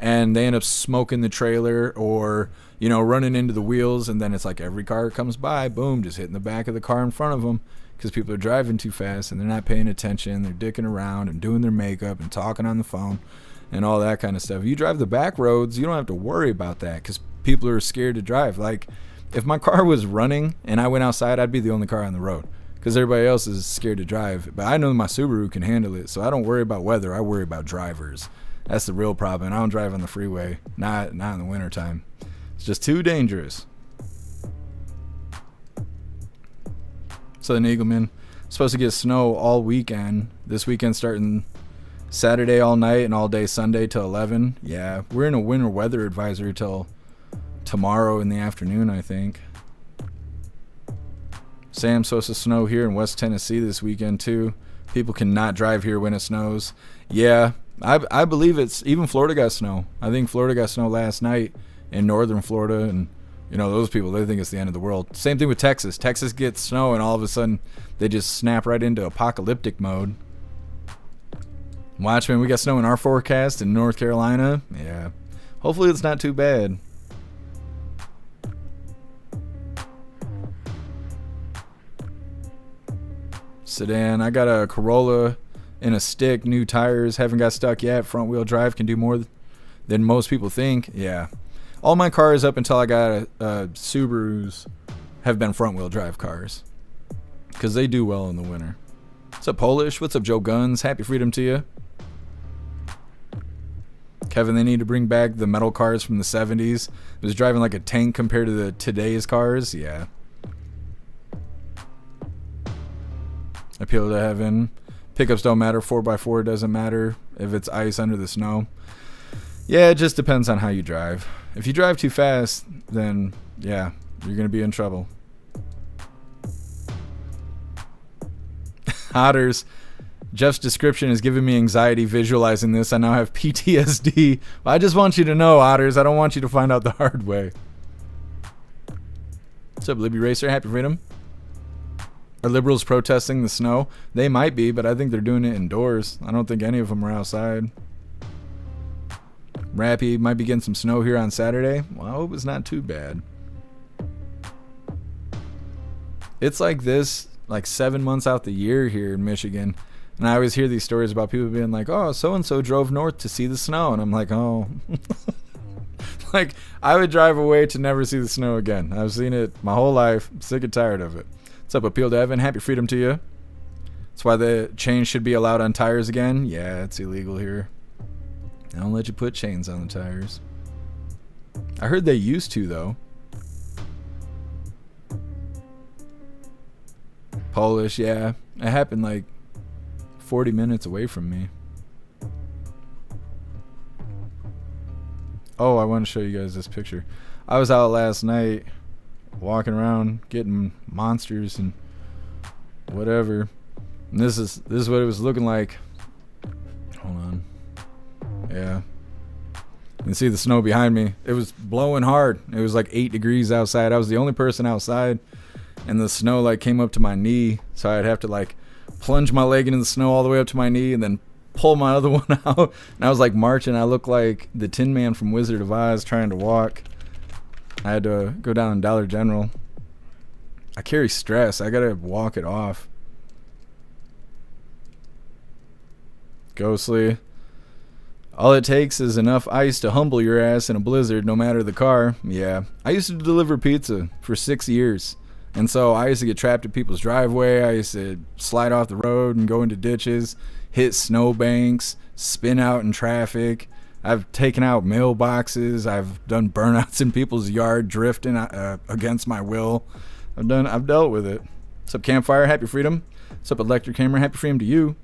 and they end up smoking the trailer or, you know, running into the wheels, and then it's like every car comes by, boom, just hitting the back of the car in front of them because people are driving too fast and they're not paying attention. They're dicking around and doing their makeup and talking on the phone and all that kind of stuff. If you drive the back roads, you don't have to worry about that because people are scared to drive. Like, if my car was running and I went outside, I'd be the only car on the road because everybody else is scared to drive. But I know my Subaru can handle it, so I don't worry about weather. I worry about drivers. That's the real problem. I don't drive on the freeway, not in the wintertime. It's just too dangerous. Southern Eagleman, supposed to get snow all weekend. This weekend starting Saturday all night and all day Sunday till 11. Yeah, we're in a winter weather advisory till tomorrow in the afternoon, I think. Sam's supposed to snow here in West Tennessee this weekend too. People cannot drive here when it snows. Yeah, I believe it's even Florida got snow. I think Florida got snow last night in northern Florida, and you know, those people, they think it's the end of the world. Same thing with Texas. Texas gets snow and all of a sudden they just snap right into apocalyptic mode. Watch, man, we got snow in our forecast in North Carolina. Yeah, hopefully it's not too bad. Sedan, I got a Corolla in a stick, new tires, haven't got stuck yet. Front wheel drive, can do more than most people think. Yeah, all my cars up until I got Subarus have been front wheel drive cars because they do well in the winter. What's up, Polish? What's up, Joe Guns? Happy freedom to you. Kevin, they need to bring back the metal cars from the 70s. It was driving like a tank compared to today's cars. Yeah. Appeal to heaven. Pickups don't matter. 4x4 doesn't matter if it's ice under the snow. Yeah, it just depends on how you drive. If you drive too fast, then yeah, you're going to be in trouble. Otters. Jeff's description is giving me anxiety visualizing this. I now have PTSD. I just want you to know, Otters. I don't want you to find out the hard way. What's up, Libby Racer? Happy freedom. Are liberals protesting the snow? They might be, but I think they're doing it indoors. I don't think any of them are outside. Rappy might be getting some snow here on Saturday. Well, I hope it's not too bad. It's like this, like 7 months out the year here in Michigan. And I always hear these stories about people being like, oh, so-and-so drove north to see the snow. And I'm like, oh. Like, I would drive away to never see the snow again. I've seen it my whole life. I'm sick and tired of it. What's up, Appeal to Evan? Happy freedom to you. That's why the chains should be allowed on tires again. Yeah, it's illegal here. They don't let you put chains on the tires. I heard they used to, though. Polish, yeah. It happened like 40 minutes away from me. Oh, I want to show you guys this picture. I was out last night walking around getting monsters and whatever. And this is what it was looking like. Hold on. Yeah. You can see the snow behind me. It was blowing hard. It was like 8 degrees outside. I was the only person outside, and the snow like came up to my knee, so I'd have to like plunge my leg into the snow all the way up to my knee and then pull my other one out. And I was like marching. I looked like the Tin Man from Wizard of Oz trying to walk. I had to go down in Dollar General. I carry stress. I gotta walk it off. Ghostly. All it takes is enough ice to humble your ass in a blizzard, no matter the car. Yeah. I used to deliver pizza for 6 years. And so I used to get trapped in people's driveway. I used to slide off the road and go into ditches, hit snowbanks, spin out in traffic. I've taken out mailboxes. I've done burnouts in people's yard, drifting against my will. I've dealt with it. What's up, Campfire? Happy freedom. What's up, Electric Hammer? Happy freedom to you.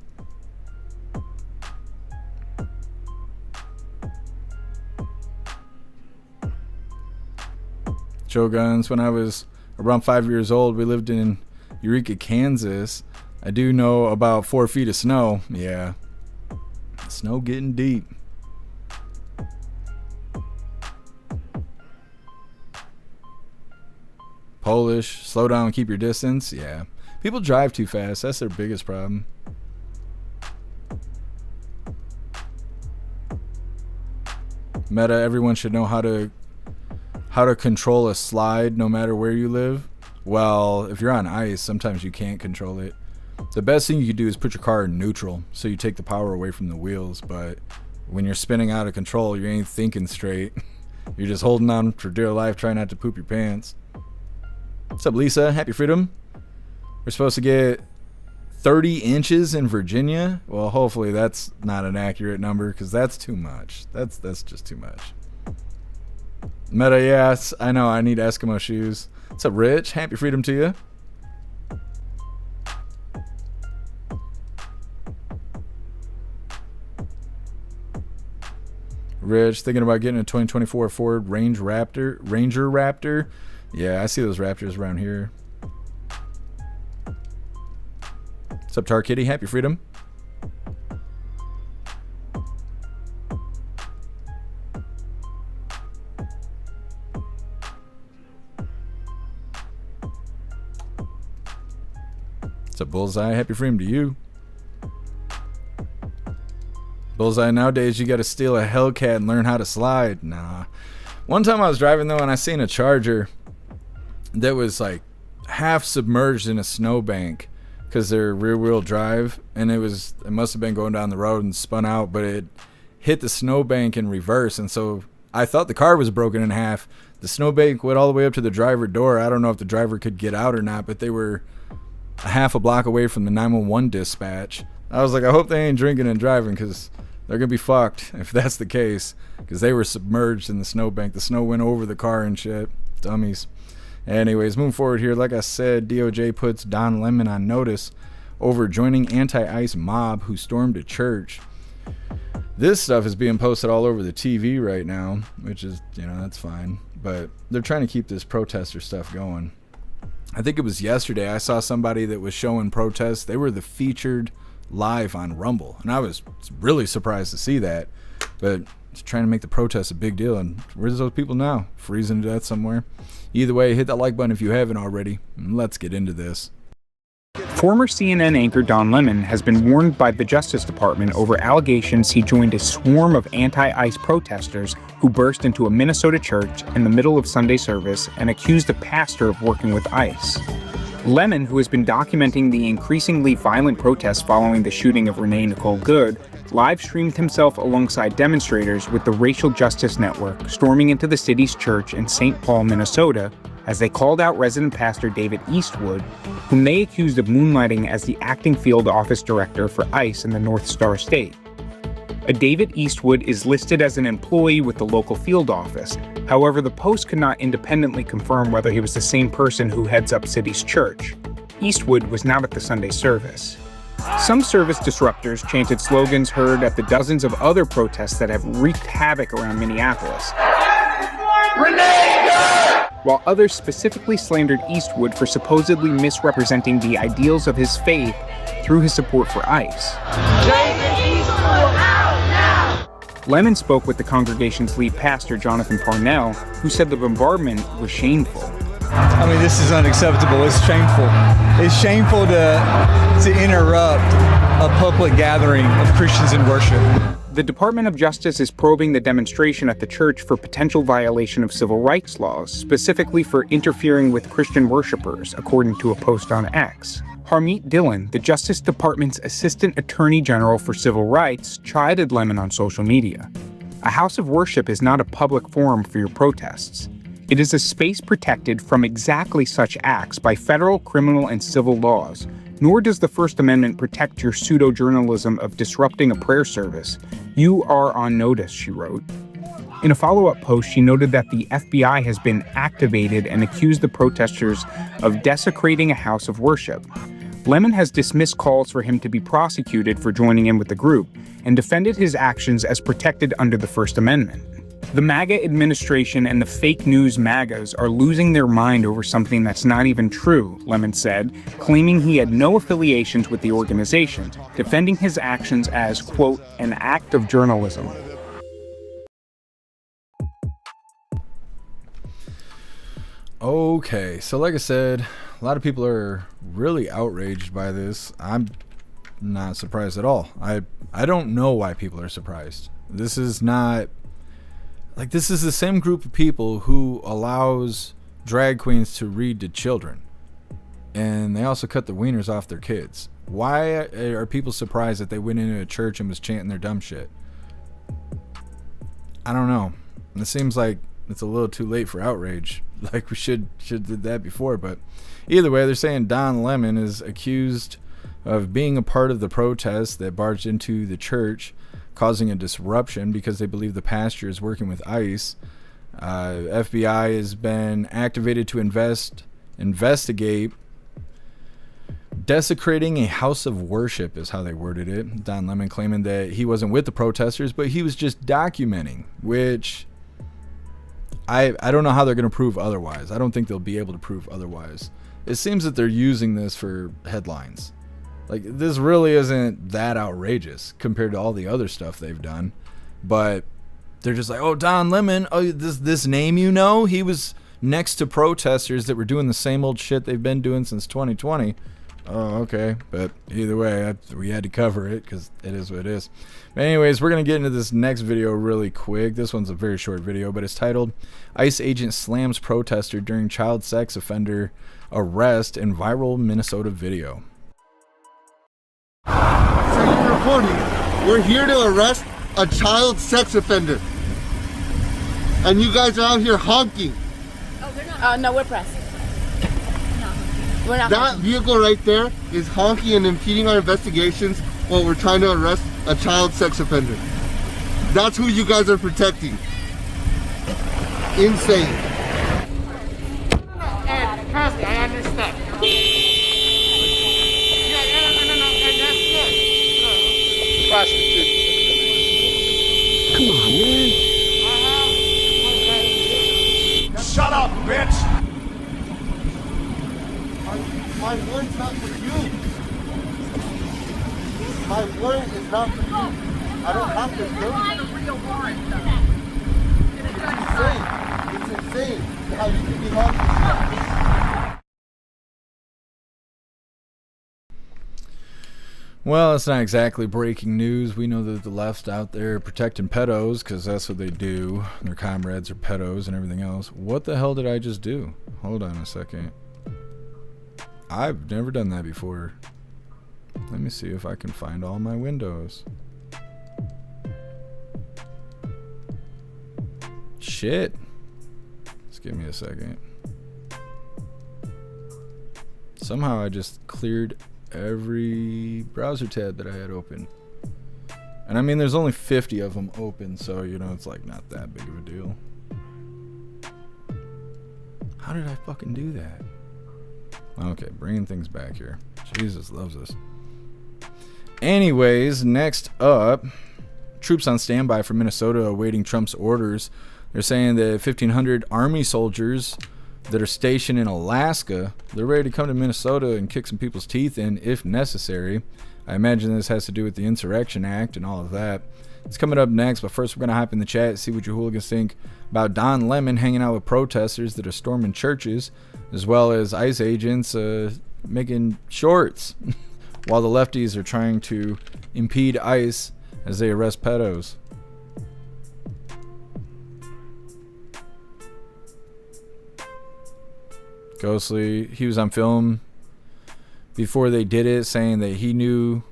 Joe Guns. When I was around 5 years old, we lived in Eureka, Kansas. I do know about 4 feet of snow. Yeah. Snow getting deep. Polish. Slow down and keep your distance. Yeah. People drive too fast. That's their biggest problem. Meta, everyone should know how to control a slide no matter where you live. Well, if you're on ice, sometimes you can't control it. The best thing you can do is put your car in neutral so you take the power away from the wheels. But when you're spinning out of control, you ain't thinking straight. You're just holding on for dear life, trying not to poop your pants. What's up, Lisa? Happy freedom. We're supposed to get 30 inches in Virginia. Well, hopefully that's not an accurate number, because that's too much. That's just too much. Meta, yes, I know, I need Eskimo shoes. What's up, Rich? Happy freedom to you. Rich, thinking about getting a 2024 Ford Ranger Raptor. Yeah, I see those Raptors around here. What's up, Tar Kitty? Happy freedom. What's up, Bullseye? Happy freedom to you. Bullseye, nowadays you gotta steal a Hellcat and learn how to slide. Nah. One time I was driving though and I seen a Charger that was like half submerged in a snowbank because they're rear wheel drive, and it must have been going down the road and spun out, but it hit the snowbank in reverse, and so I thought the car was broken in half. The snowbank went all the way up to the driver door. I don't know if the driver could get out or not, but they were a half a block away from the 911 dispatch. I was like, I hope they ain't drinking and driving, because they're gonna be fucked if that's the case, because they were submerged in the snowbank. The snow went over the car and shit. Dummies. Anyways, moving forward here, like I said, DOJ puts Don Lemon on notice over joining anti-ICE mob who stormed a church. This stuff is being posted all over the TV right now, which is, that's fine, but they're trying to keep this protester stuff going. I think it was yesterday I saw somebody that was showing protests. They were the featured live on Rumble, and I was really surprised to see that, but it's trying to make the protests a big deal, and where's those people now? Freezing to death somewhere. Either way, hit that like button if you haven't already, and let's get into this. Former CNN anchor Don Lemon has been warned by the Justice Department over allegations he joined a swarm of anti-ICE protesters who burst into a Minnesota church in the middle of Sunday service and accused a pastor of working with ICE. Lemon, who has been documenting the increasingly violent protests following the shooting of Renee Nicole Good, live-streamed himself alongside demonstrators with the Racial Justice Network storming into the city's church in St. Paul, Minnesota, as they called out resident pastor David Eastwood, whom they accused of moonlighting as the acting field office director for ICE in the North Star State. A David Eastwood is listed as an employee with the local field office. However, the Post could not independently confirm whether he was the same person who heads up city's church. Eastwood was not at the Sunday service. Some service disruptors chanted slogans heard at the dozens of other protests that have wreaked havoc around Minneapolis, while others specifically slandered Eastwood for supposedly misrepresenting the ideals of his faith through his support for ICE. Lemon spoke with the congregation's lead pastor, Jonathan Parnell, who said the bombardment was shameful. I mean, this is unacceptable. It's shameful. It's shameful to interrupt a public gathering of Christians in worship. The Department of Justice is probing the demonstration at the church for potential violation of civil rights laws, specifically for interfering with Christian worshipers, according to a post on X. Harmeet Dillon, the Justice Department's Assistant Attorney General for Civil Rights, chided Lemon on social media. A house of worship is not a public forum for your protests. It is a space protected from exactly such acts by federal, criminal, and civil laws, nor does the First Amendment protect your pseudo-journalism of disrupting a prayer service. You are on notice, she wrote. In a follow-up post, she noted that the FBI has been activated and accused the protesters of desecrating a house of worship. Lemon has dismissed calls for him to be prosecuted for joining in with the group and defended his actions as protected under the First Amendment. The MAGA administration and the fake news MAGAs are losing their mind over something that's not even true, Lemon said, claiming he had no affiliations with the organization, defending his actions as, quote, an act of journalism. Okay, so like I said, a lot of people are really outraged by this. I'm not surprised at all. I don't know why people are surprised. This is not... Like, this is the same group of people who allows drag queens to read to children. And they also cut the wieners off their kids. Why are people surprised that they went into a church and was chanting their dumb shit? I don't know. It seems like it's a little too late for outrage. Like, we should did that before. But either way, they're saying Don Lemon is accused of being a part of the protest that barged into the church, causing a disruption because they believe the pastor is working with ICE. FBI has been activated to investigate desecrating a house of worship, is how they worded it. Don Lemon claiming that he wasn't with the protesters, but he was just documenting, which I don't know how they're going to prove otherwise. I don't think they'll be able to prove otherwise. It seems that they're using this for headlines. Like, this really isn't that outrageous compared to all the other stuff they've done. But they're just like, oh, Don Lemon, oh, this name you know? He was next to protesters that were doing the same old shit they've been doing since 2020. Oh, okay. But either way, we had to cover it because it is what it is. But anyways, we're going to get into this next video really quick. This one's a very short video, but it's titled, ICE Agent Slams Protester During Child Sex Offender Arrest in Viral Minnesota Video. Second reporting, we're here to arrest a child sex offender. And you guys are out here honking. Oh, they're not. No, we're pressing. We're not. That vehicle right there is honking and impeding our investigations while we're trying to arrest a child sex offender. That's who you guys are protecting. Insane. And trust me, I understand. Prostitute. Come on, man. Shut up, bitch! My warrant's not for you. My warrant is not for you. I don't have to do it. It's insane. How you can be honking. Well, it's not exactly breaking news. We know that the left's out there protecting pedos because that's what they do. Their comrades are pedos and everything else. What the hell did I just do? Hold on a second. I've never done that before. Let me see if I can find all my windows. Shit. Just give me a second. Somehow I just cleared every browser tab that I had open. And I mean, there's only 50 of them open, so you know, it's like not that big of a deal. How did I fucking do that? Okay, bringing things back here. Jesus loves us. Anyways, next up, troops on standby for Minnesota awaiting Trump's orders. They're saying that 1,500 Army soldiers that are stationed in Alaska, they're ready to come to Minnesota and kick some people's teeth in if necessary. I imagine this has to do with the Insurrection Act and all of that. It's coming up next, but first we're going to hop in the chat, see what your hooligans think about Don Lemon hanging out with protesters that are storming churches, as well as ICE agents making shorts while the lefties are trying to impede ICE as they arrest pedos. Ghostly, he was on film before they did it, saying that he knew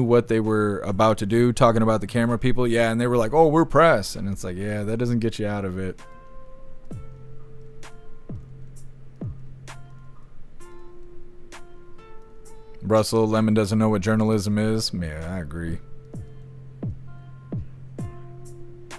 what they were about to do, talking about the camera people. Yeah, and they were like, oh, we're press. And it's like, yeah, that doesn't get you out of it. Russell, Lemon doesn't know what journalism is. Yeah, I agree.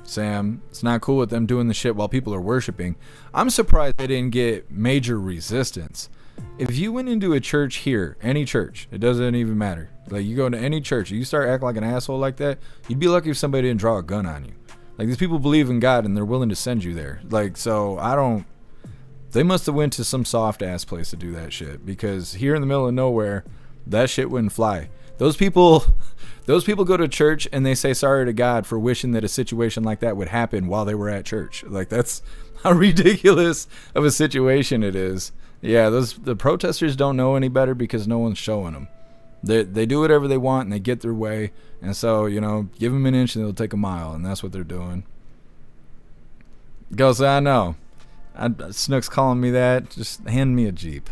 Sam, it's not cool with them doing the shit while people are worshiping. I'm surprised they didn't get major resistance. If you went into a church here, any church, it doesn't even matter. Like, you go into any church, you start acting like an asshole like that, you'd be lucky if somebody didn't draw a gun on you. Like, these people believe in God and they're willing to send you there. Like, so they must have went to some soft ass place to do that shit, because here in the middle of nowhere, that shit wouldn't fly. Those people go to church and they say sorry to God for wishing that a situation like that would happen while they were at church. Like, that's how ridiculous of a situation it is. Yeah, the protesters don't know any better because no one's showing them. They do whatever they want and they get their way. And so, give them an inch and they'll take a mile, and that's what they're doing. Goes, I know. Snook's calling me that. Just hand me a Jeep.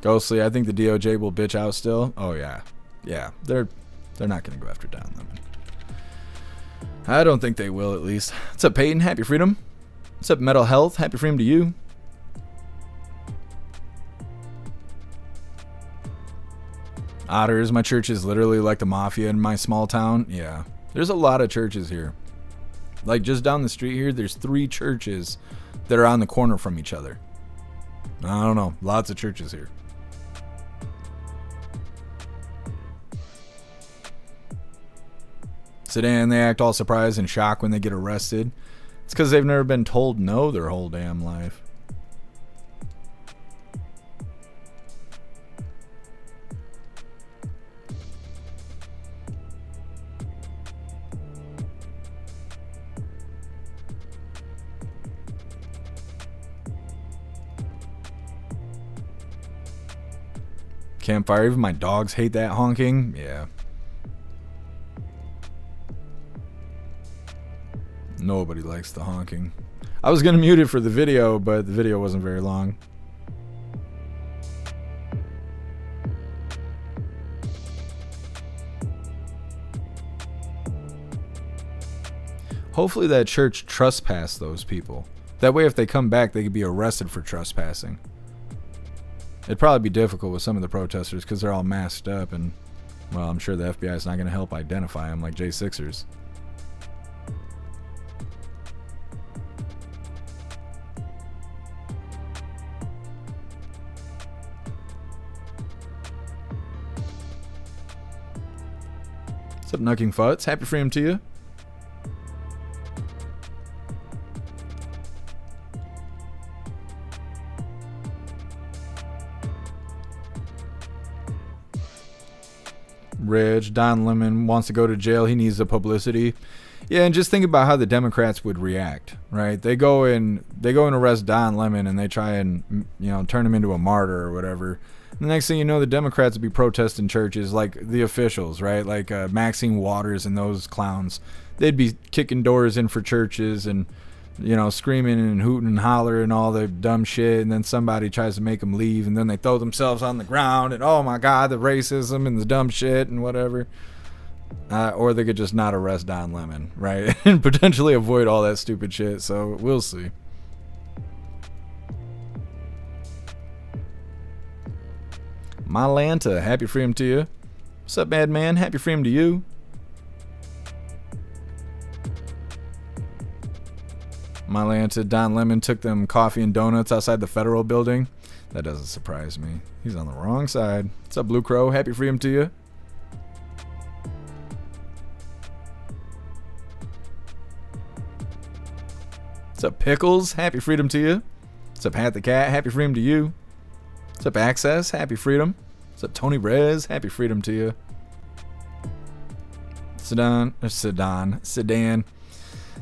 Ghostly, I think the DOJ will bitch out still. Oh yeah, they're not gonna go after Don Lemon. I don't think they will, at least. What's up, Peyton? Happy freedom. What's up, Mental Health? Happy freedom to you. Otters, my church is literally like the mafia in my small town. Yeah, there's a lot of churches here. Like, just down the street here, there's 3 churches that are on the corner from each other. I don't know, lots of churches here. Sedan, they act all surprised and shocked when they get arrested. It's because they've never been told no their whole damn life. Campfire, even my dogs hate that honking. Yeah. Nobody likes the honking. I was gonna mute it for the video, but the video wasn't very long. Hopefully that church trespassed those people. That way if they come back, they could be arrested for trespassing. It'd probably be difficult with some of the protesters because they're all masked up, and, well, I'm sure the FBI is not going to help identify them like J6ers. What's up, Knucking Futs? Happy freedom to you. Rich, Don Lemon wants to go to jail. He needs the publicity. Yeah, and just think about how the Democrats would react, right? They go and arrest Don Lemon and they try and, turn him into a martyr or whatever. And the next thing you know, the Democrats would be protesting churches, like the officials, right? Like Maxine Waters and those clowns. They'd be kicking doors in for churches and, screaming and hooting and hollering and all the dumb shit, and then somebody tries to make them leave, and then they throw themselves on the ground, and oh my god, the racism and the dumb shit and whatever. Or they could just not arrest Don Lemon, right? And potentially avoid all that stupid shit, so we'll see. Mylanta, happy freedom to you. What's up, Madman? Happy freedom to you. Miley said Don Lemon took them coffee and donuts outside the federal building. That doesn't surprise me. He's on the wrong side. What's up, Blue Crow? Happy freedom to you. What's up, Pickles? Happy freedom to you. What's up, Hat the Cat? Happy freedom to you. What's up, Access? Happy freedom. What's up, Tony Rez? Happy freedom to you. Sedan.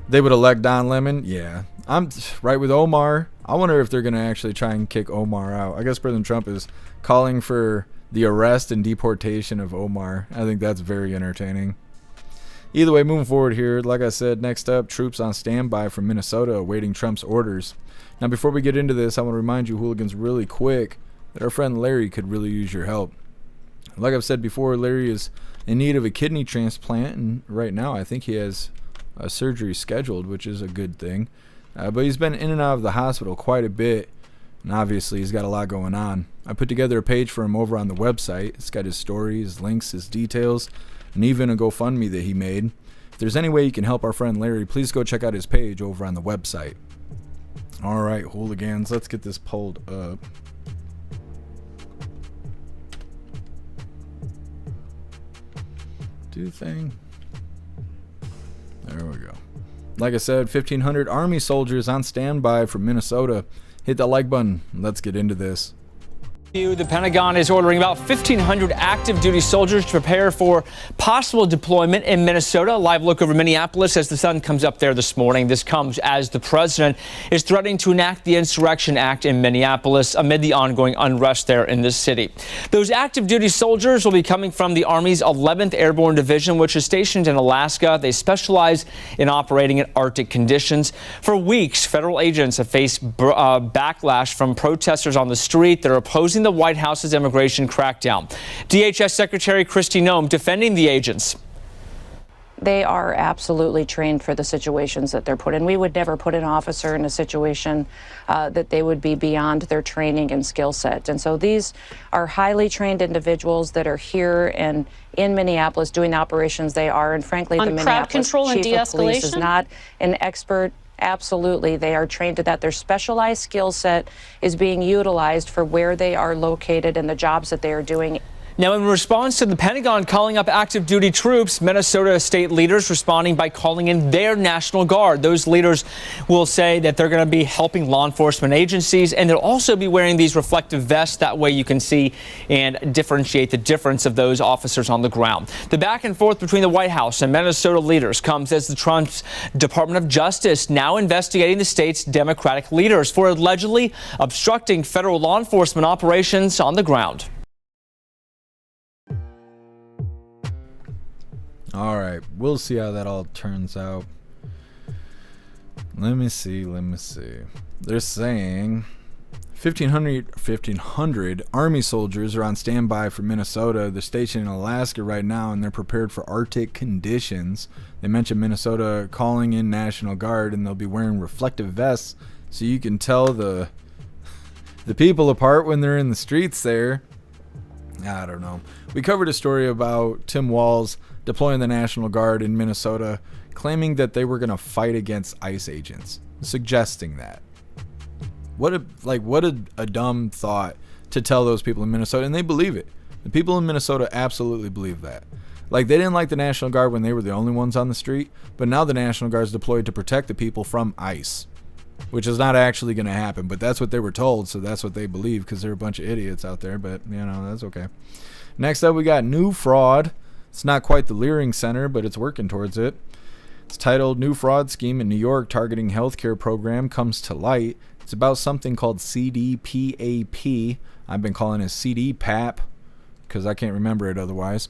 They would elect Don Lemon? Yeah. I'm right with Omar. I wonder if they're going to actually try and kick Omar out. I guess President Trump is calling for the arrest and deportation of Omar. I think that's very entertaining. Either way, moving forward here, like I said, next up, troops on standby from Minnesota awaiting Trump's orders. Now, before we get into this, I want to remind you, hooligans, really quick, that our friend Larry could really use your help. Like I've said before, Larry is in need of a kidney transplant, and right now I think he has a surgery scheduled, which is a good thing. But he's been in and out of the hospital quite a bit, and obviously he's got a lot going on. I put together a page for him over on the website. It's got his story, his links, his details, and even a GoFundMe that he made. If there's any way you can help our friend Larry, please go check out his page over on the website. All right, hooligans, let's get this pulled up. Do thing. There we go. Like I said, 1,500 Army soldiers on standby from Minnesota. Hit that like button. Let's get into this. The Pentagon is ordering about 1,500 active duty soldiers to prepare for possible deployment in Minnesota. Live look over Minneapolis as the sun comes up there this morning. This comes as the president is threatening to enact the Insurrection Act in Minneapolis amid the ongoing unrest there in this city. Those active duty soldiers will be coming from the Army's 11th Airborne Division, which is stationed in Alaska. They specialize in operating in Arctic conditions. For weeks, federal agents have faced backlash from protesters on the street. They're opposing the White House's immigration crackdown. DHS Secretary Kristi Noem defending the agents. They are absolutely trained for the situations that they're put in. We would never put an officer in a situation that they would be beyond their training and skill set. And so these are highly trained individuals that are here and in Minneapolis doing the operations they are. And frankly, the Minneapolis Chief of Police is not an expert. Absolutely. They are trained to that. Their specialized skill set is being utilized for where they are located and the jobs that they are doing. Now, in response to the Pentagon calling up active duty troops, Minnesota state leaders responding by calling in their National Guard. Those leaders will say that they're going to be helping law enforcement agencies, and they'll also be wearing these reflective vests. That way you can see and differentiate the difference of those officers on the ground. The back and forth between the White House and Minnesota leaders comes as the Trump's Department of Justice now investigating the state's Democratic leaders for allegedly obstructing federal law enforcement operations on the ground. All right, we'll see how that all turns out. Let me see. They're saying 1,500 Army soldiers are on standby for Minnesota. They're stationed in Alaska right now, and they're prepared for Arctic conditions. They mentioned Minnesota calling in National Guard, and they'll be wearing reflective vests so you can tell the people apart when they're in the streets there. I don't know. We covered a story about Tim Walz deploying the National Guard in Minnesota, claiming that they were going to fight against ICE agents, suggesting that. What a dumb thought to tell those people in Minnesota, and they believe it. The people in Minnesota absolutely believe that. Like, they didn't like the National Guard when they were the only ones on the street, but now the National Guard is deployed to protect the people from ICE, which is not actually going to happen, but that's what they were told, so that's what they believe, because they're a bunch of idiots out there, but, you know, that's okay. Next up, we got new fraud. It's not quite the Leering Center, but it's working towards it. It's titled New Fraud Scheme in New York Targeting Healthcare Program Comes to Light. It's about something called CDPAP. I've been calling it CDPAP because I can't remember it otherwise.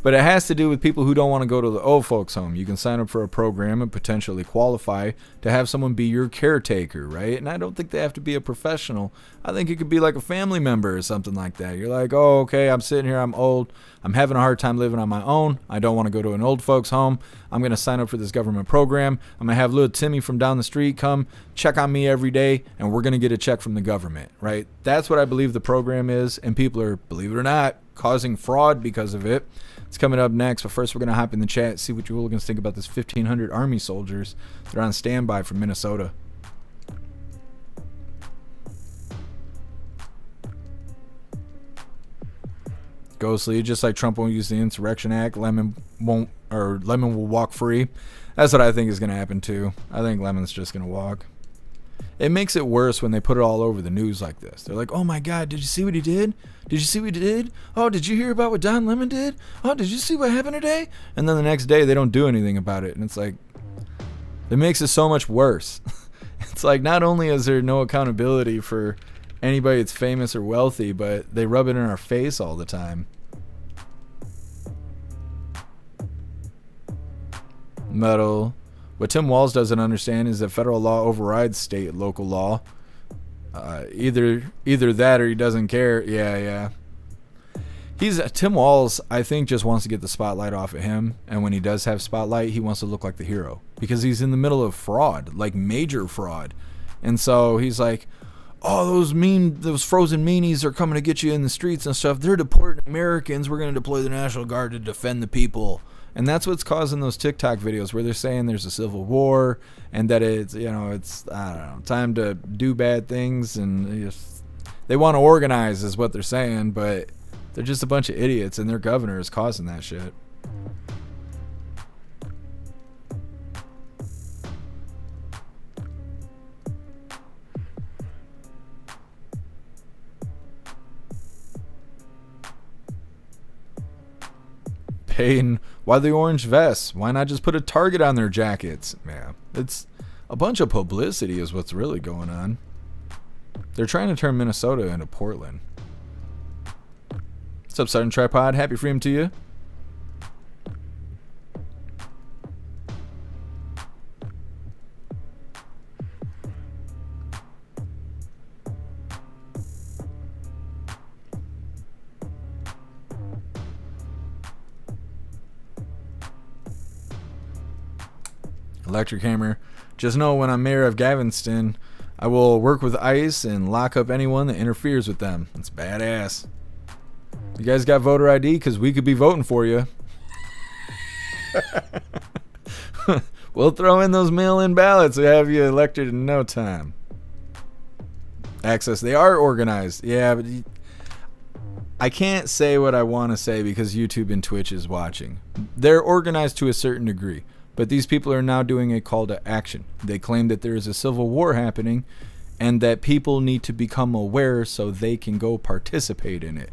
But it has to do with people who don't want to go to the old folks home. You can sign up for a program and potentially qualify to have someone be your caretaker, right? And I don't think they have to be a professional. I think it could be like a family member or something like that. You're like, oh, okay, I'm sitting here, I'm old, I'm having a hard time living on my own. I don't want to go to an old folks home. I'm going to sign up for this government program. I'm going to have little Timmy from down the street come check on me every day, and we're going to get a check from the government, right? That's what I believe the program is, and people are, believe it or not, causing fraud because of it. It's coming up next, but first we're going to hop in the chat, see what you hooligans think about this 1,500 Army soldiers that are on standby from Minnesota. Ghostly, just like Trump won't use the Insurrection Act, Lemon will walk free. That's what I think is going to happen too. I think Lemon's just going to walk. It makes it worse when they put it all over the news like this. They're like, oh my God, did you see what he did? Did you see what he did? Oh, did you hear about what Don Lemon did? Oh, did you see what happened today? And then the next day they don't do anything about it. And it's like, it makes it so much worse. It's like, not only is there no accountability for anybody that's famous or wealthy, but they rub it in our face all the time. Metal. What Tim Walz doesn't understand is that federal law overrides state and local law. Either that or he doesn't care. Yeah. Tim Walz, I think, just wants to get the spotlight off of him, and when he does have spotlight, he wants to look like the hero because he's in the middle of fraud, like major fraud. And so he's like, oh, those frozen meanies are coming to get you in the streets and stuff. They're deporting Americans. We're going to deploy the National Guard to defend the people. And that's what's causing those TikTok videos where they're saying there's a civil war and that it's, it's, I don't know, time to do bad things. And they want to organize is what they're saying, but they're just a bunch of idiots, and their governor is causing that shit. Paying, why the orange vests? Why not just put a target on their jackets? Yeah, it's a bunch of publicity is what's really going on. They're trying to turn Minnesota into Portland. What's up, Sergeant Tripod? Happy freedom to you. Electric Hammer. Just know when I'm mayor of Galveston, I will work with ICE and lock up anyone that interferes with them. It's badass. You guys got voter ID? Because we could be voting for you. We'll throw in those mail-in ballots and have you elected in no time. Access. They are organized. Yeah, but I can't say what I want to say because YouTube and Twitch is watching. They're organized to a certain degree. But these people are now doing a call to action. They claim that there is a civil war happening and that people need to become aware so they can go participate in it.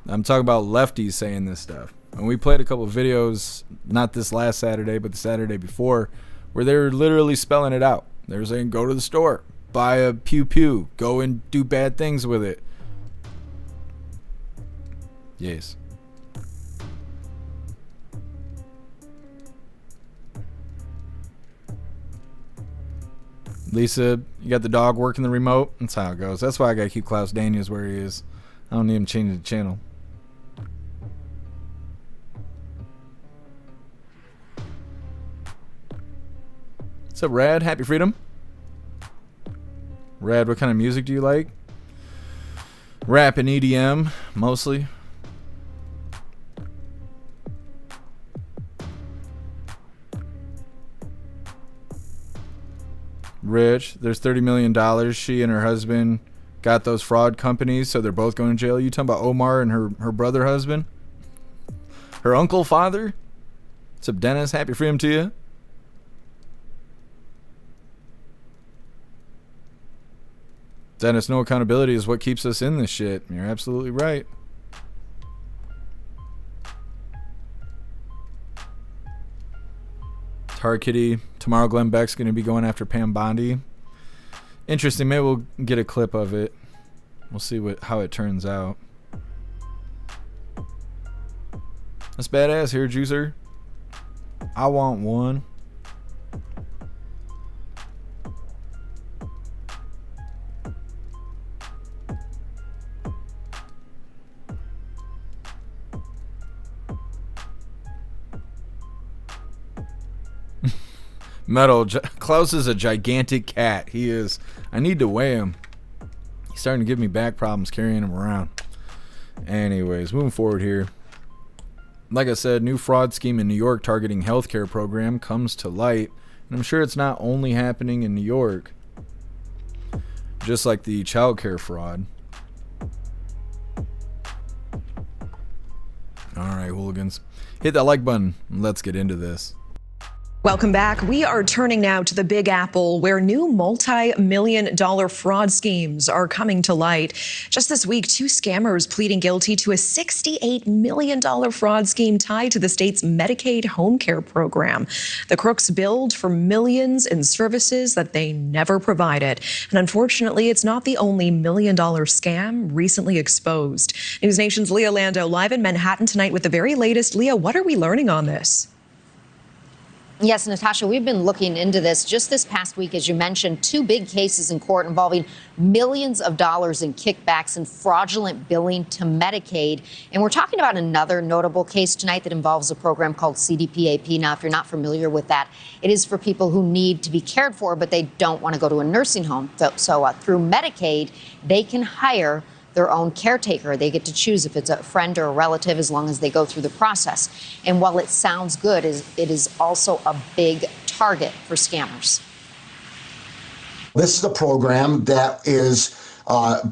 I'm talking about lefties saying this stuff. And we played a couple of videos, not this last Saturday, but the Saturday before, where they were literally spelling it out. They were saying, go to the store, buy a pew-pew, go and do bad things with it. Yes. Lisa, you got the dog working the remote? That's how it goes. That's why I gotta keep Klaus Daniels where he is. I don't need him changing the channel. What's up, Rad? Happy freedom. Rad, what kind of music do you like? Rap and EDM, mostly. Rich, there's $30 million. She and her husband got those fraud companies, so they're both going to jail. You talking about Omar and her brother husband? Her uncle, father? What's up, Dennis? Happy freedom to you. Dennis, no accountability is what keeps us in this shit. You're absolutely right. Tar Kitty. Tomorrow Glenn Beck's going to be going after Pam Bondi. Interesting. Maybe we'll get a clip of it. We'll see how it turns out. That's badass here, Juicer. I want one. Klaus is a gigantic cat. He is. I need to weigh him. He's starting to give me back problems carrying him around. Anyways, moving forward here. Like I said, new fraud scheme in New York targeting healthcare program comes to light. And I'm sure it's not only happening in New York. Just like the childcare fraud. Alright, hooligans. Hit that like button and let's get into this. Welcome back. We are turning now to the Big Apple, where new multi-million-dollar fraud schemes are coming to light. Just this week, 2 scammers pleading guilty to a $68 million fraud scheme tied to the state's Medicaid home care program. The crooks billed for millions in services that they never provided. And unfortunately, it's not the only million-dollar scam recently exposed. News Nation's Leah Lando live in Manhattan tonight with the very latest. Leah, what are we learning on this? Yes, Natasha, we've been looking into this just this past week, as you mentioned, 2 big cases in court involving millions of dollars in kickbacks and fraudulent billing to Medicaid. And we're talking about another notable case tonight that involves a program called CDPAP. Now, if you're not familiar with that, it is for people who need to be cared for, but they don't want to go to a nursing home. So through Medicaid, they can hire their own caretaker. They get to choose if it's a friend or a relative as long as they go through the process. And while it sounds good, it is also a big target for scammers. This is a program that is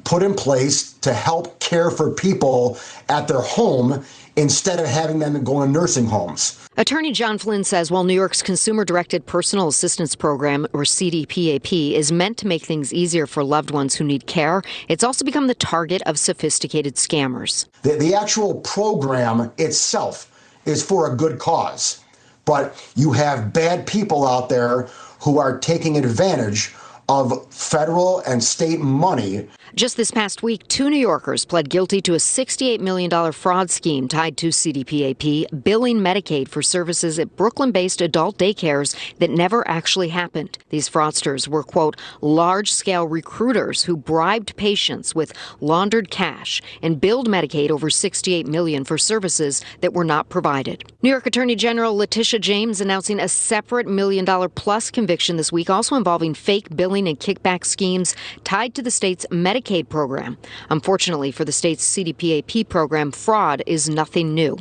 put in place to help care for people at their home instead of having them go in nursing homes. Attorney John Flynn says while New York's Consumer-Directed Personal Assistance Program, or CDPAP, is meant to make things easier for loved ones who need care, it's also become the target of sophisticated scammers. The actual program itself is for a good cause, but you have bad people out there who are taking advantage of federal and state money. Just this past week, 2 New Yorkers pled guilty to a $68 million fraud scheme tied to CDPAP, billing Medicaid for services at Brooklyn-based adult daycares that never actually happened. These fraudsters were, quote, large-scale recruiters who bribed patients with laundered cash and billed Medicaid over $68 million for services that were not provided. New York Attorney General Letitia James announcing a separate $1 million-plus conviction this week, also involving fake billing and kickback schemes tied to the state's Medicaid program. Unfortunately for the state's CDPAP program, fraud is nothing new.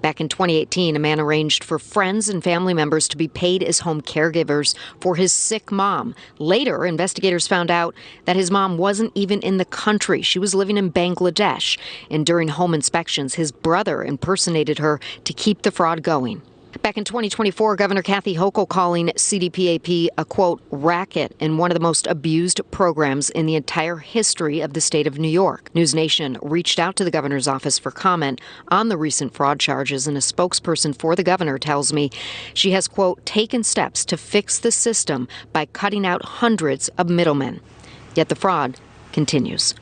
Back in 2018, a man arranged for friends and family members to be paid as home caregivers for his sick mom. Later, investigators found out that his mom wasn't even in the country. She was living in Bangladesh. And during home inspections, his brother impersonated her to keep the fraud going. Back in 2024, Governor Kathy Hochul calling CDPAP a, quote, racket and one of the most abused programs in the entire history of the state of New York. News Nation reached out to the governor's office for comment on the recent fraud charges, and a spokesperson for the governor tells me she has, quote, taken steps to fix the system by cutting out hundreds of middlemen. Yet the fraud continues.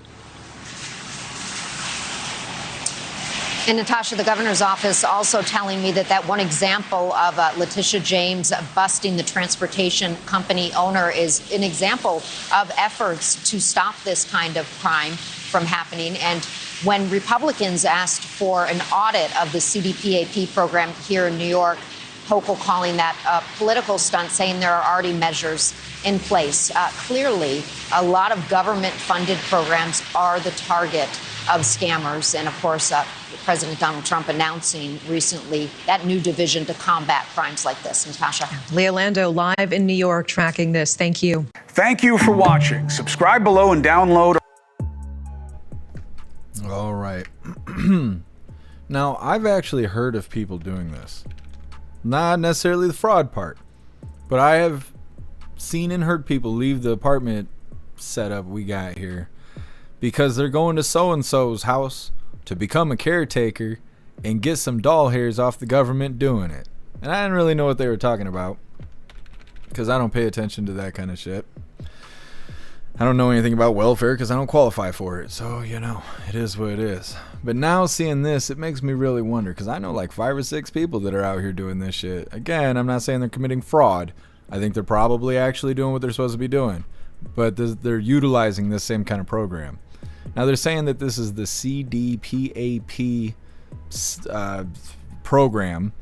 And Natasha, the governor's office also telling me that one example of Letitia James busting the transportation company owner is an example of efforts to stop this kind of crime from happening. And when Republicans asked for an audit of the CDPAP program here in New York, Hochul calling that a political stunt, saying there are already measures in place. Clearly, a lot of government-funded programs are the target of scammers. And, of course, President Donald Trump announcing recently that new division to combat crimes like this. Natasha. Leah Lando live in New York tracking this. Thank you. Thank you for watching. Subscribe below and download. All right. Now, I've actually heard of people doing this. Not necessarily the fraud part, but I have seen and heard people leave the apartment setup we got here because they're going to so-and-so's house to become a caretaker and get some doll hairs off the government doing it. And I didn't really know what they were talking about because I don't pay attention to that kind of shit. I don't know anything about welfare because I don't qualify for it. So, you know, it is what it is. But now seeing this, it makes me really wonder because I know like 5 or 6 people that are out here doing this shit. Again, I'm not saying they're committing fraud. I think they're probably actually doing what they're supposed to be doing. But they're utilizing this same kind of program. Now, they're saying that this is the CDPAP program.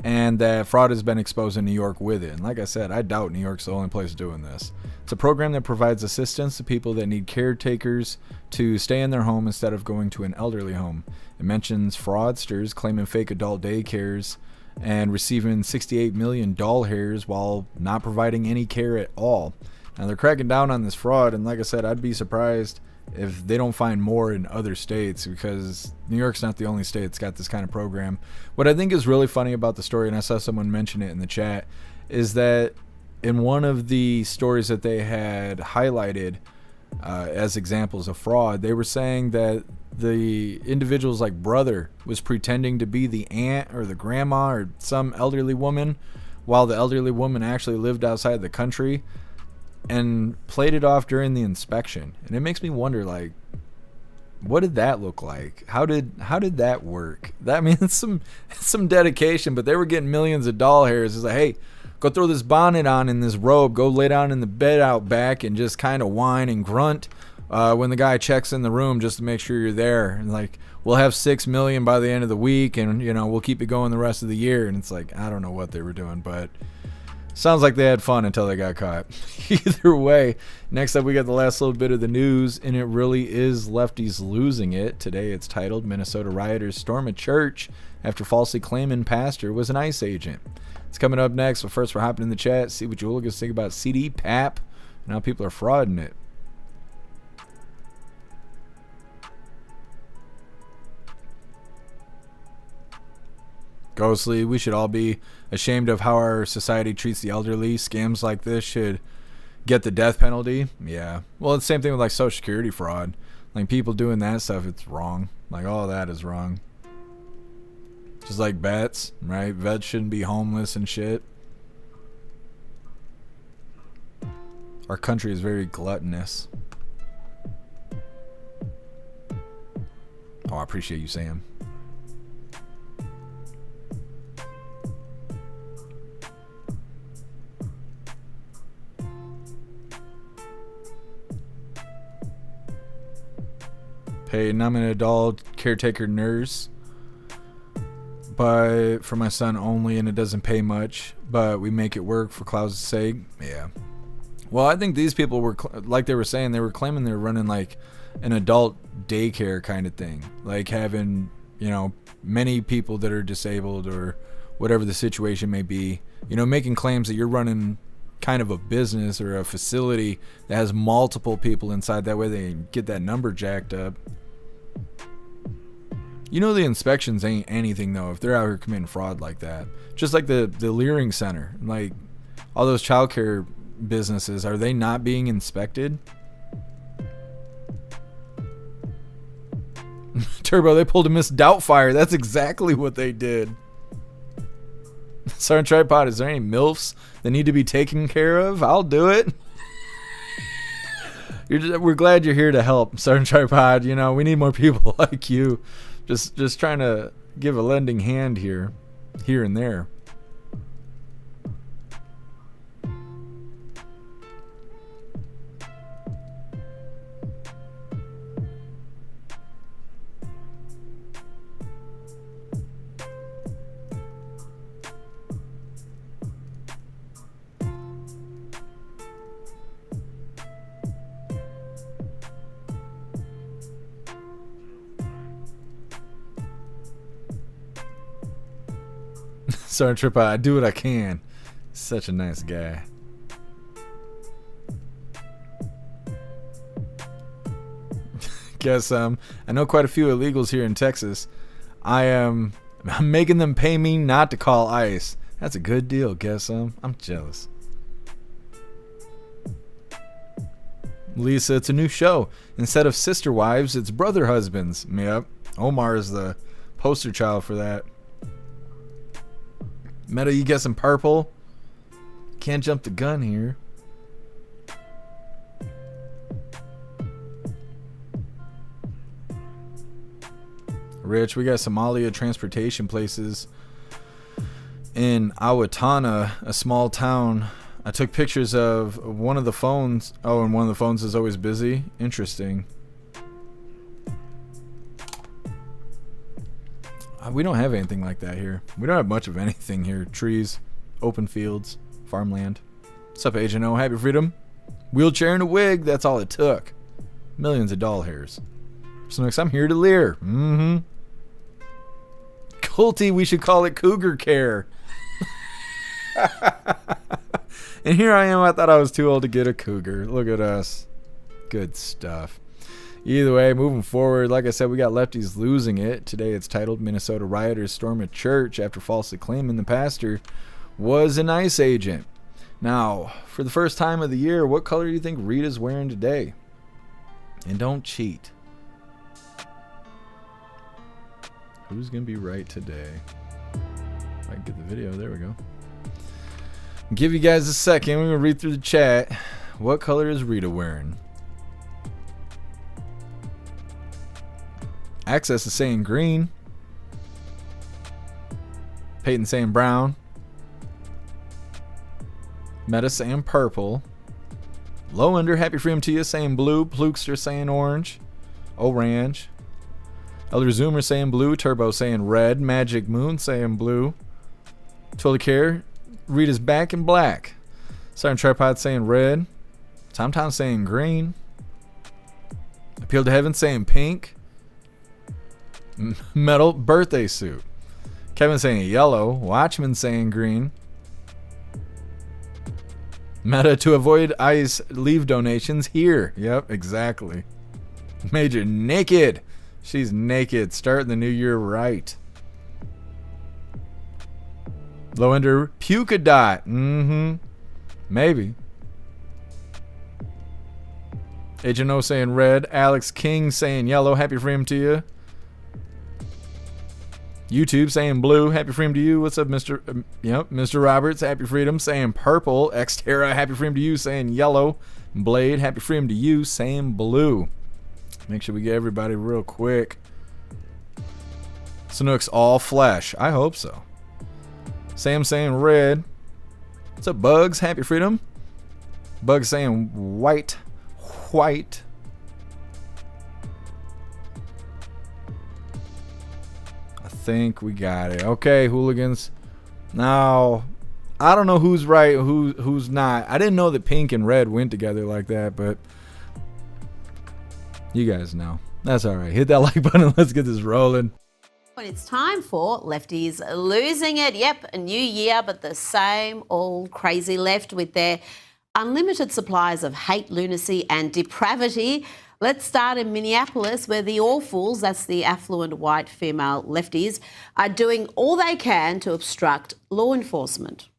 and that fraud has been exposed in New York with it. And like I said, I doubt New York's the only place doing this. It's a program that provides assistance to people that need caretakers to stay in their home instead of going to an elderly home. It mentions fraudsters claiming fake adult daycares and receiving 68 million doll hairs while not providing any care at all. Now they're cracking down on this fraud, and like I said, I'd be surprised if they don't find more in other states, because New York's not the only state that's got this kind of program. What I think is really funny about the story, and I saw someone mention it in the chat, is that in one of the stories that they had highlighted as examples of fraud, they were saying that the individual's like brother was pretending to be the aunt or the grandma or some elderly woman, while the elderly woman actually lived outside the country, and played it off during the inspection. And it makes me wonder, like, what did that look like? How did that work? That means some dedication, but they were getting millions of doll hairs. It's like, hey, go throw this bonnet on in this robe, go lay down in the bed out back and just kind of whine and grunt when the guy checks in the room just to make sure you're there. And like, we'll have 6 million by the end of the week, and we'll keep it going the rest of the year. And it's like, I don't know what they were doing, but sounds like they had fun until they got caught. Either way, next up we got the last little bit of the news, and it really is lefties losing it. Today it's titled, Minnesota rioters storm a church after falsely claiming pastor was an ICE agent. It's coming up next, but first we're hopping in the chat, see what you hooligans think about CDPAP and how people are frauding it. Ghostly, we should all be ashamed of how our society treats the elderly. Scams like this should get the death penalty. Yeah. Well, it's the same thing with like Social Security fraud. Like people doing that stuff, it's wrong. Like all that is wrong. Just like vets, right? Vets shouldn't be homeless and shit. Our country is very gluttonous. Oh, I appreciate you, Sam. And I'm an adult caretaker nurse, but for my son only, and it doesn't pay much, but we make it work for Klaus's sake. Yeah. Well, I think these people were, like they were saying, they were claiming they were running like an adult daycare kind of thing, like having, many people that are disabled or whatever the situation may be, making claims that you're running kind of a business or a facility that has multiple people inside. That way they get that number jacked up. The inspections ain't anything though if they're out here committing fraud like that. Just like the Leering Center, like all those childcare businesses, are they not being inspected? Turbo, they pulled a Miss Doubtfire. That's exactly what they did. Sergeant Tripod, is there any MILFs that need to be taken care of? I'll do it. We're glad you're here to help, Sergeant Tripod. We need more people like you. Just trying to give a lending hand here and there. Sergeant Tripod, I do what I can. Such a nice guy. Guess I know quite a few illegals here in Texas. I'm making them pay me not to call ICE. That's a good deal, guess I'm jealous. Lisa, it's a new show. Instead of sister wives, it's brother husbands. Yep. Omar is the poster child for that. Meta, you guessing purple? Can't jump the gun here. Rich, we got Somalia transportation places in Awatana, a small town. I took pictures of one of the phones. Oh, and one of the phones is always busy. Interesting. We don't have anything like that here. We don't have much of anything here. Trees, open fields, farmland. What's up, Agent O? Happy freedom. Wheelchair and a wig. That's all it took. Millions of doll hairs. So next, I'm here to leer. Culty, we should call it cougar care. And here I am. I thought I was too old to get a cougar. Look at us. Good stuff. Either way, moving forward, like I said, we got lefties losing it. Today it's titled Minnesota Rioters Storm a Church After Falsely Claiming the Pastor Was an ICE Agent. Now, for the first time of the year, what color do you think Rita's wearing today? And don't cheat. Who's going to be right today? If I can get the video, there we go. Give you guys a second. We're going to read through the chat. What color is Rita wearing? Access is saying green. Peyton saying brown. Meta saying purple. Low under, happy freedom to you, saying blue. Plukester saying orange. Orange. Elder Zoomer saying blue. Turbo saying red. Magic Moon saying blue. Totally Care. Rita's back in black. Siren Tripod saying red. TomTom saying green. Appeal to Heaven saying pink. Metal birthday suit. Kevin saying yellow. Watchman saying green. Meta to avoid ICE leave donations here. Yep, exactly. Major naked. She's naked. Starting the new year right. Low ender Puka Dot. Maybe. Agent O saying red. Alex King saying yellow. Happy freedom to you. YouTube saying blue. Happy freedom to you. What's up, Mr. Mr. Roberts? Happy freedom saying purple. Xterra. Happy freedom to you saying yellow. Blade. Happy freedom to you saying blue. Make sure we get everybody real quick. Sanook's all flesh. I hope so. Sam saying red. What's up, Bugs? Happy freedom. Bugs saying white. White. I think we got it. Okay, hooligans. Now, I don't know who's right, who's not. I didn't know that pink and red went together like that, but you guys know. That's all right. Hit that like button. Let's get this rolling. When it's time for Lefties Losing It. Yep, a new year, but the same old crazy left with their unlimited supplies of hate, lunacy and depravity. Let's start in Minneapolis, where the awfuls, that's the affluent white female lefties, are doing all they can to obstruct law enforcement.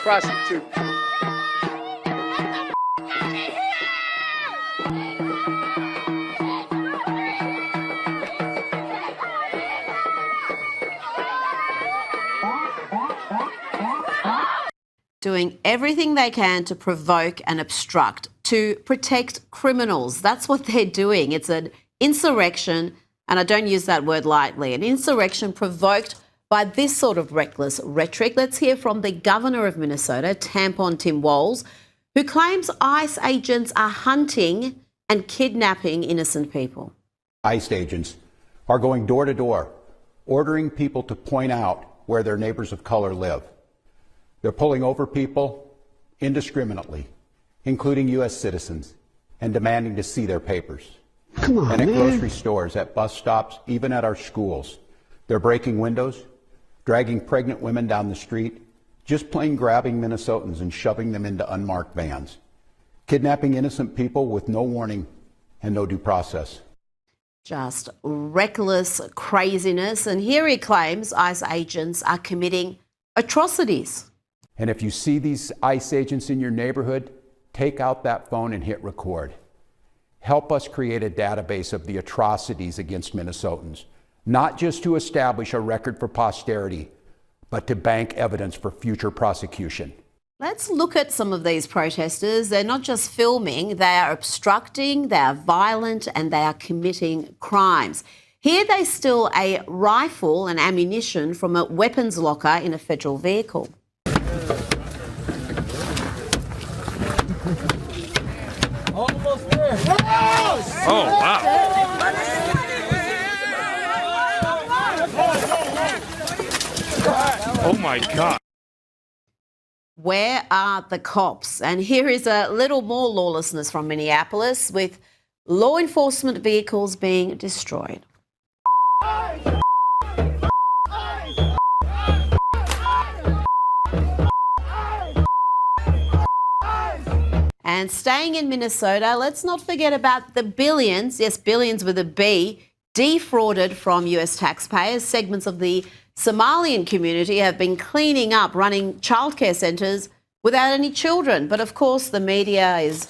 Prostitute. Doing everything they can to provoke and obstruct, to protect criminals. That's what they're doing. It's an insurrection, and I don't use that word lightly, an insurrection provoked by this sort of reckless rhetoric. Let's hear from the governor of Minnesota, Tampon Tim Walz, who claims ICE agents are hunting and kidnapping innocent people. ICE agents are going door to door, ordering people to point out where their neighbors of color live. They're pulling over people indiscriminately, including U.S. citizens, and demanding to see their papers. Come on, and at man. grocery stores, at bus stops, even at our schools. They're breaking windows, dragging pregnant women down the street, just plain grabbing Minnesotans and shoving them into unmarked vans, kidnapping innocent people with no warning and no due process. Just reckless craziness. And here he claims ICE agents are committing atrocities. And if you see these ICE agents in your neighborhood, take out that phone and hit record. Help us create a database of the atrocities against Minnesotans, not just to establish a record for posterity, but to bank evidence for future prosecution. Let's look at some of these protesters. They're not just filming, they are obstructing, they are violent, and they are committing crimes. Here they steal a rifle and ammunition from a weapons locker in a federal vehicle. Oh, wow. Oh, my God. Where are the cops? And here is a little more lawlessness from Minneapolis with law enforcement vehicles being destroyed. And staying in Minnesota, let's not forget about the billions, yes, billions with a B, defrauded from US taxpayers. Segments of the Somalian community have been cleaning up, running childcare centres without any children. But of course, the media is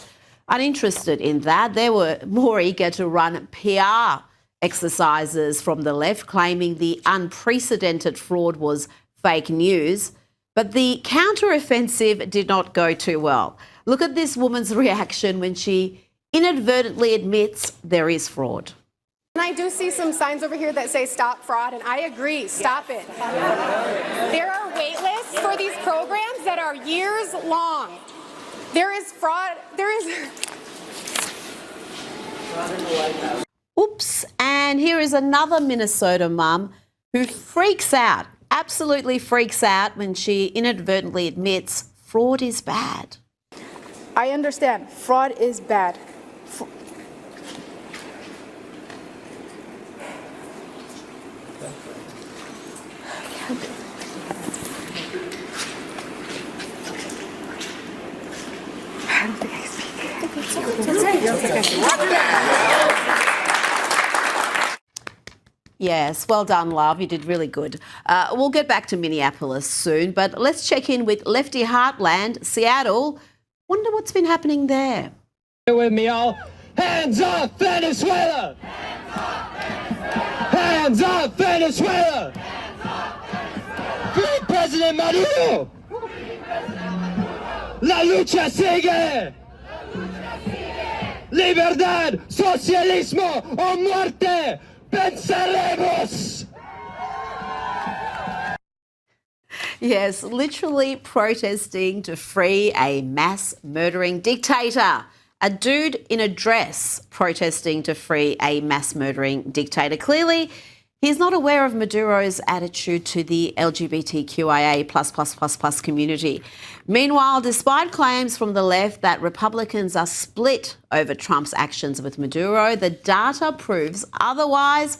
uninterested in that. They were more eager to run PR exercises from the left, claiming the unprecedented fraud was fake news. But the counter-offensive did not go too well. Look at this woman's reaction when she inadvertently admits there is fraud. And I do see some signs over here that say stop fraud, and I agree, stop it. There are wait lists for these programs that are years long. There is fraud, Oops, and here is another Minnesota mum who freaks out, absolutely freaks out when she inadvertently admits fraud is bad. I understand, fraud is bad. Yes, well done, love. You did really good. We'll get back to Minneapolis soon, but let's check in with Lefty Heartland, Seattle. Wonder what's been happening there. With me all. Hands off Venezuela! Hands off Venezuela! Free President Maduro! La lucha sigue! Libertad, socialismo o muerte! Venceremos! Yes, literally protesting to free a mass murdering dictator. A dude in a dress protesting to free a mass murdering dictator. Clearly, he's not aware of Maduro's attitude to the LGBTQIA++ community. Meanwhile, despite claims from the left that Republicans are split over Trump's actions with Maduro, the data proves otherwise.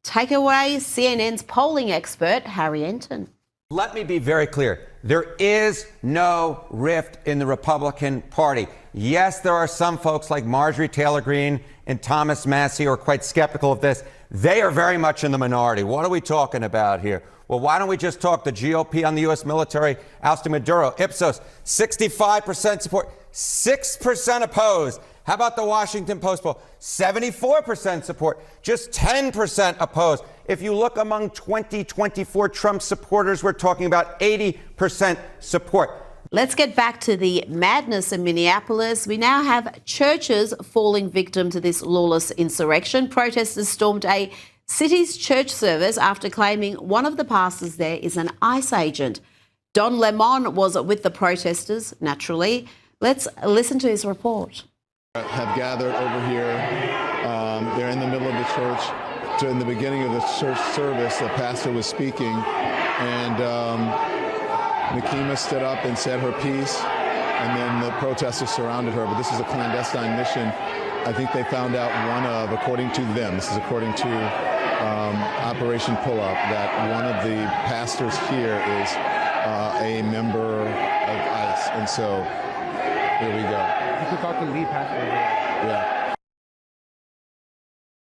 Take away CNN's polling expert, Harry Enton. Let me be very clear. There is no rift in the Republican Party. Yes, there are some folks like Marjorie Taylor Greene and Thomas Massie who are quite skeptical of this. They are very much in the minority. What are we talking about here? Well, why don't we just talk the GOP on the U.S. military ousting Maduro? Ipsos, 65% support, 6% opposed. How about the Washington Post poll? 74% support, just 10% opposed. If you look among 2024 Trump supporters, we're talking about 80% support. Let's get back to the madness in Minneapolis. We now have churches falling victim to this lawless insurrection. Protesters stormed a city's church service after claiming one of the pastors there is an ICE agent. Don Lemon was with the protesters, naturally. Let's listen to his report. Have gathered over here. They're in the middle of the church. In the beginning of the church service, the pastor was speaking, and Nikema stood up and said her piece, and then the protesters surrounded her. But this is a clandestine mission. I think they found out one of, according to them, this is according to Operation Pull-Up, that one of the pastors here is a member of ICE, and so here we go. You can talk to the lead pastor. Yeah.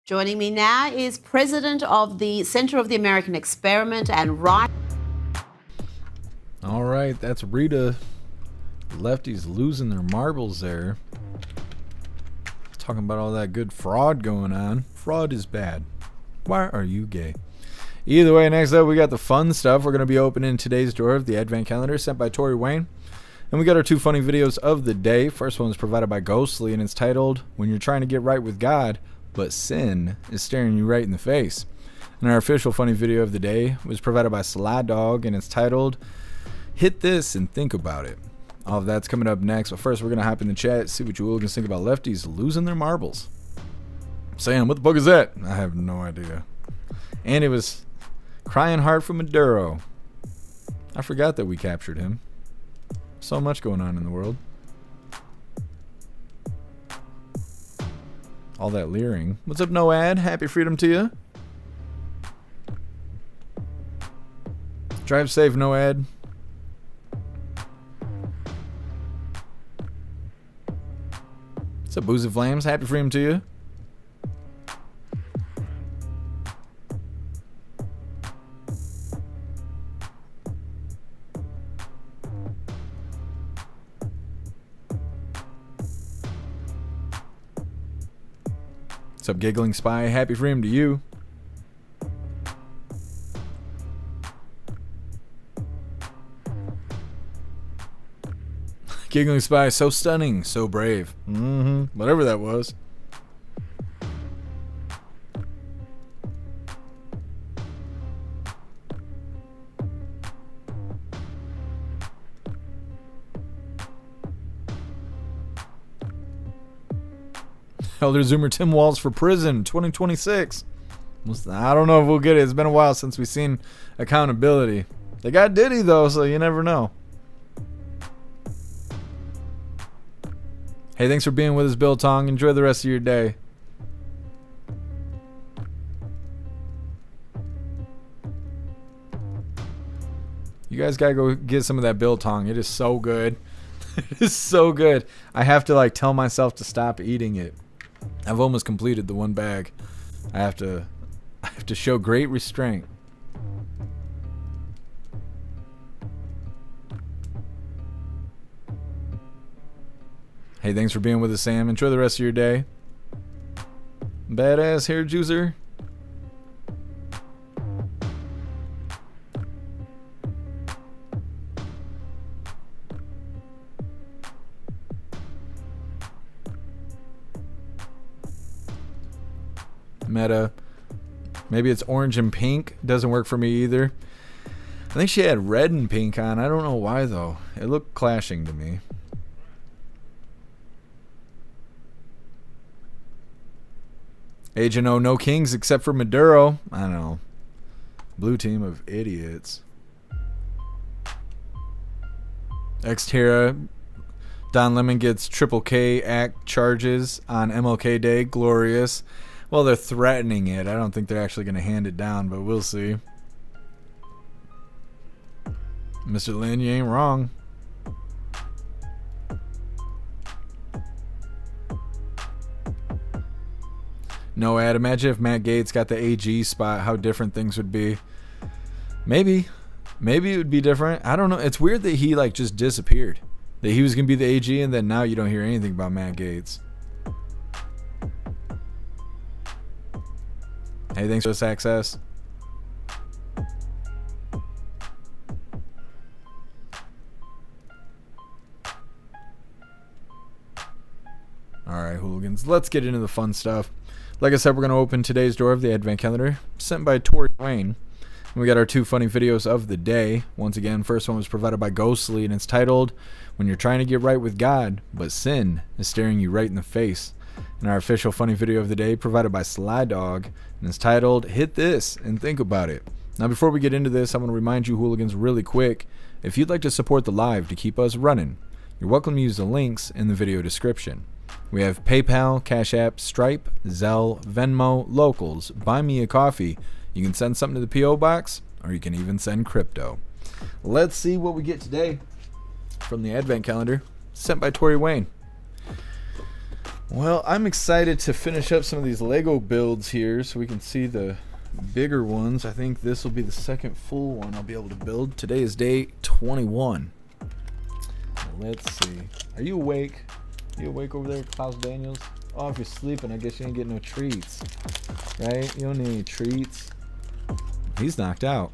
Joining me now is President of the Center of the American Experiment and Right. All right, that's Rita. Lefties losing their marbles there. Talking about all that good fraud going on. Fraud is bad. Why are you gay? Either way, next up we got the fun stuff. We're going to be opening today's drawer of the Advent Calendar sent by Tori Wayne. And we got our two funny videos of the day. First one is provided by Ghostly, and it's titled, When You're Trying to Get Right with God, but Sin is Staring You Right in the Face. And our official funny video of the day was provided by Sly Dog, and it's titled, Hit This and Think About It. All of that's coming up next. But first, we're going to hop in the chat, see what you hooligans think about lefties losing their marbles. Sam, what the fuck is that? I have no idea. And it was crying hard for Maduro. I forgot that we captured him. So much going on in the world. All that leering. What's up, Noad? Happy freedom to you. Drive safe, Noad. What's up, Boozy Flames? Happy freedom to you. What's up, Giggling Spy? Happy freedom to you. Giggling Spy, so stunning, so brave. Whatever that was. Elder Zoomer Tim Walls for prison 2026. I don't know if we'll get it. It's been a while since we've seen accountability. They got Diddy though, so you never know. Hey, thanks for being with us, Bill Tong. Enjoy the rest of your day. You guys gotta go get some of that Bill Tong. It is so good. It is so good. I have to like tell myself to stop eating it. I've almost completed the one bag. I have to show great restraint. Hey, thanks for being with us, Sam. Enjoy the rest of your day. Badass hair juicer. Meta. Maybe it's orange and pink. Doesn't work for me either. I think she had red and pink on. I don't know why though. It looked clashing to me. Agent O, no kings except for Maduro. I don't know. Blue team of idiots. Xterra. Don Lemon gets Triple K Act charges on MLK Day. Glorious. Well, they're threatening it. I don't think they're actually going to hand it down, but we'll see. Mr. Lin, you ain't wrong. No ad. Imagine if Matt Gaetz got the AG spot, how different things would be. Maybe it would be different. I don't know. It's weird that he like just disappeared. That he was going to be the AG and then now you don't hear anything about Matt Gaetz. Hey, thanks for this access. Alright, hooligans. Let's get into the fun stuff. Like I said, we're going to open today's door of the Advent Calendar, sent by Tori Wayne. And we got our two funny videos of the day. Once again, first one was provided by Ghostly, and it's titled, When You're Trying to Get Right with God, but Sin is Staring You Right in the Face. And our official funny video of the day provided by Sly Dog, and it's titled, Hit This and Think About It. Now, before we get into this, I want to remind you hooligans really quick, if you'd like to support the live to keep us running, you're welcome to use the links in the video description. We have PayPal, Cash App, Stripe, Zelle, Venmo, Locals, Buy Me a Coffee. You can send something to the P.O. Box, or you can even send crypto. Let's see what we get today from the Advent Calendar, sent by Tori Wayne. Well, I'm excited to finish up some of these Lego builds here so we can see the bigger ones. I think this will be the second full one I'll be able to build. Today is day 21. Let's see. Are you awake? You awake over there, Klaus Daniels? Oh, if you're sleeping, I guess you ain't getting no treats. Right? You don't need any treats. He's knocked out.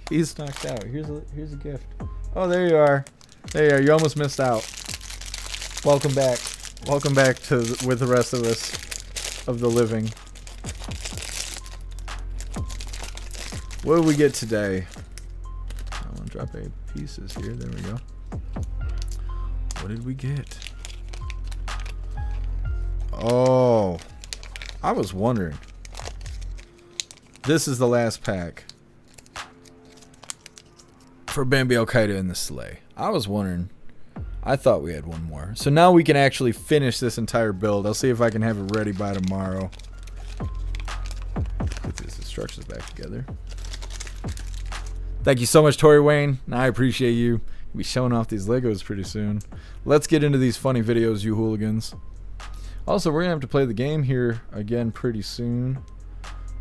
He's knocked out. Here's a gift. Oh, there you are. There you are. You almost missed out. Welcome back. Welcome back to with the rest of us of the living. What do we get today? I want to drop 8 pieces here. There we go. What did we get? Oh, I was wondering. This is the last pack for Bambi Al-Qaeda in the sleigh. I was wondering. I thought we had one more. So now we can actually finish this entire build. I'll see if I can have it ready by tomorrow. Put these instructions back together. Thank you so much, Tori Wayne. I appreciate you. You'll be showing off these Legos pretty soon. Let's get into these funny videos, you hooligans. Also, we're going to have to play the game here again pretty soon.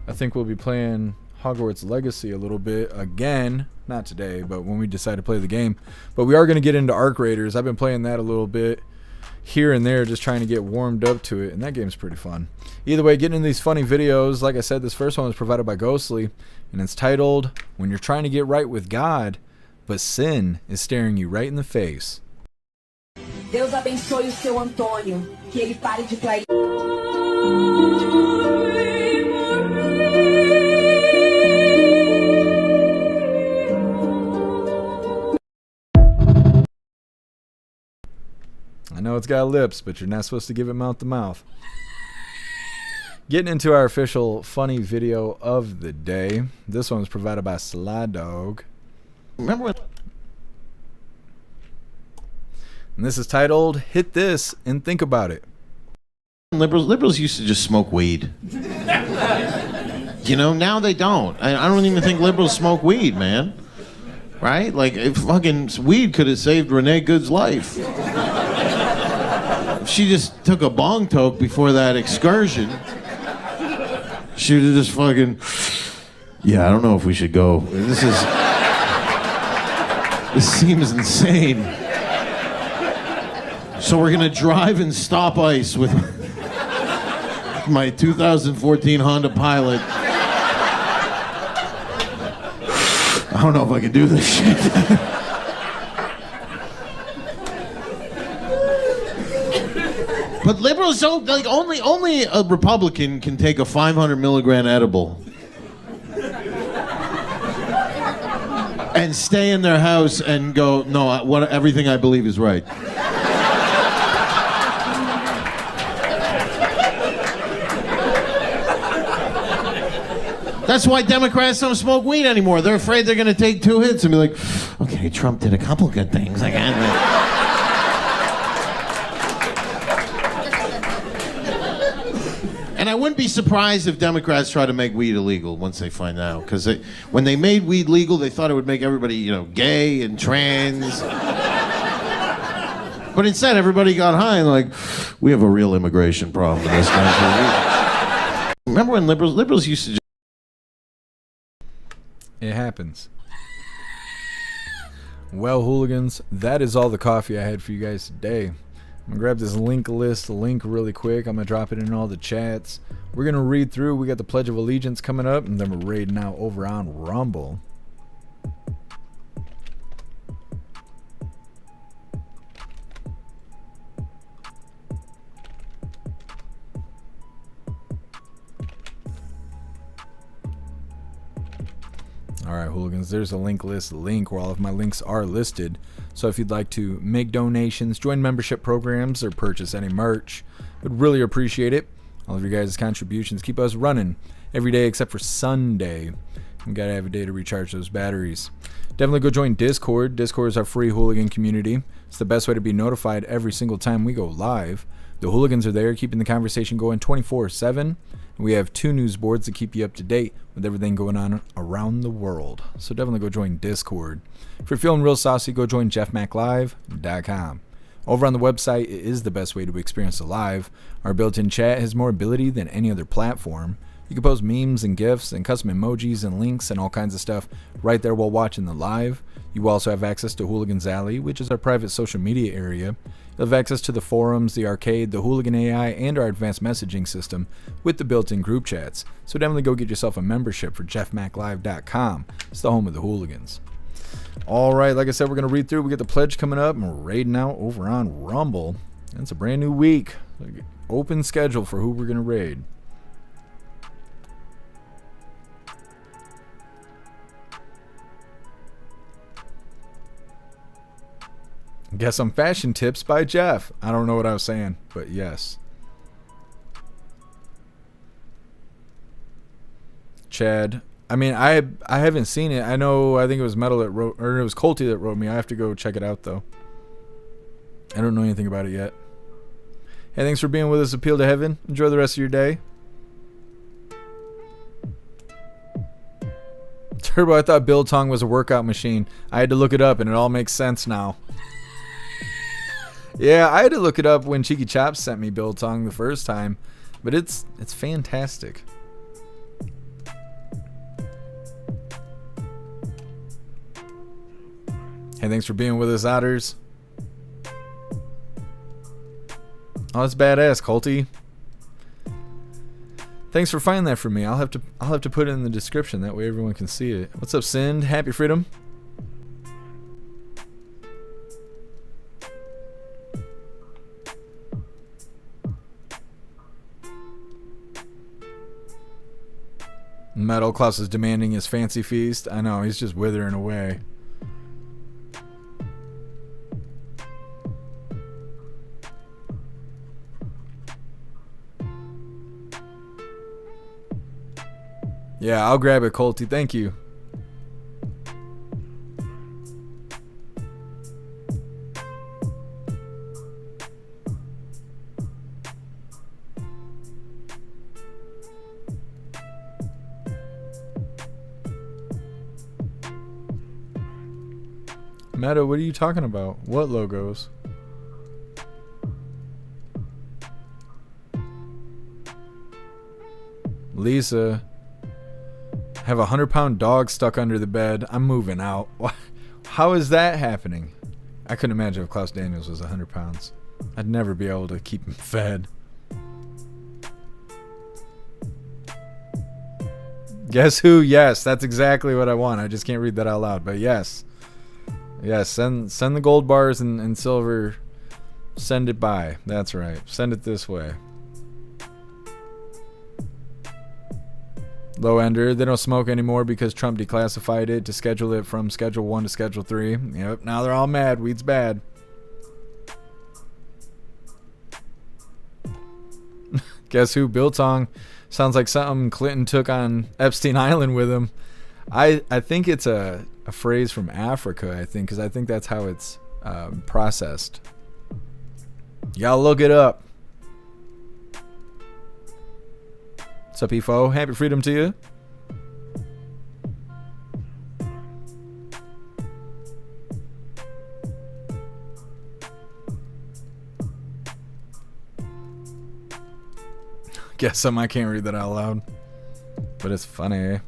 I think we'll be playing Hogwarts Legacy a little bit again. Not today, but when we decide to play the game. But we are going to get into Arc Raiders. I've been playing that a little bit here and there, just trying to get warmed up to it, and that game's pretty fun. Either way, getting into these funny videos. Like I said, this first one was provided by Ghostly, and it's titled, When You're Trying to Get Right with God, but Sin is Staring You Right in the Face. Deus abençoe o seu Antônio, que ele pare de trair. I know it's got lips, but you're not supposed to give it mouth to mouth. Getting into our official funny video of the day. This one was provided by Sly Dog. Remember when? And this is titled, Hit This and Think About It. Liberals used to just smoke weed. You know, now they don't. I don't even think liberals smoke weed, man. Right? Like, if fucking weed could have saved Renee Good's life. If she just took a bong toke before that excursion, she would have just fucking, yeah, I don't know if we should go. This seems insane. So we're gonna drive and stop ice with my 2014 Honda Pilot. I don't know if I can do this shit. But liberals don't, like, only a Republican can take a 500 milligram edible and stay in their house and go, no, everything I believe is right. That's why Democrats don't smoke weed anymore. They're afraid they're going to take 2 hits and be like, okay, Trump did a couple good things. And I wouldn't be surprised if Democrats try to make weed illegal once they find out. Because when they made weed legal, they thought it would make everybody, you know, gay and trans. But instead, everybody got high and like, we have a real immigration problem in this country. Remember when liberals used to just... It happens. Well, hooligans, that is all the coffee I had for you guys today. I'm going to grab this link really quick. I'm going to drop it in all the chats. We're going to read through. We got the Pledge of Allegiance coming up, and then we're raiding out over on Rumble. Alright, hooligans, there's a link where all of my links are listed. So if you'd like to make donations, join membership programs, or purchase any merch, would really appreciate it. All of your guys' contributions keep us running every day except for Sunday. We gotta have a day to recharge those batteries. Definitely go join Discord. Discord is our free hooligan community. It's the best way to be notified every single time we go live. The hooligans are there keeping the conversation going 24/7. We have 2 news boards to keep you up to date with everything going on around the world. So definitely go join Discord. If you're feeling real saucy, go join jeffmaclive.com. Over on the website, it is the best way to experience the live. Our built-in chat has more ability than any other platform. You can post memes and GIFs and custom emojis and links and all kinds of stuff right there while watching the live. You also have access to Hooligans Alley, which is our private social media area. You'll have access to the forums, the arcade, the Hooligan AI, and our advanced messaging system with the built-in group chats. So definitely go get yourself a membership for jeffmaclive.com. It's the home of the hooligans. Alright, like I said, we're going to read through. We got the pledge coming up, and we're raiding out over on Rumble. And it's a brand new week. Open schedule for who we're going to raid. Guess some fashion tips by Jeff. I don't know what I was saying, but yes. Chad. I mean, I haven't seen it. I think it was Metal that wrote, or it was Colty that wrote me. I have to go check it out though. I don't know anything about it yet. Hey, thanks for being with us. Appeal to Heaven. Enjoy the rest of your day. Turbo, I thought Biltong was a workout machine. I had to look it up and it all makes sense now. Yeah, I had to look it up when Cheeky Chops sent me Biltong the first time, but it's fantastic. Hey, thanks for being with us, Otters. Oh, that's badass, Colty. Thanks for finding that for me. I'll have to put it in the description. That way everyone can see it. What's up, Sind? Happy Freedom. Metal Klaus is demanding his fancy feast. I know, he's just withering away. Yeah, I'll grab it, Colty. Thank you. Meta, what are you talking about? What logos? Lisa. Have a 100-pound dog stuck under the bed. I'm moving out. How is that happening? I couldn't imagine if Klaus Daniels was 100 pounds. I'd never be able to keep him fed. Guess who? Yes, that's exactly what I want. I just can't read that out loud, but yes. Yes, send the gold bars and silver. Send it by. That's right. Send it this way. Low Ender, they don't smoke anymore because Trump declassified it to schedule it from Schedule 1 to Schedule 3. Yep, now they're all mad. Weed's bad. Guess who? Biltong. Sounds like something Clinton took on Epstein Island with him. I think it's a phrase from Africa, I think, because I think that's how it's processed. Y'all look it up. What's up, EFO? Happy Freedom to you. Guess something I can't read that out loud. But it's funny.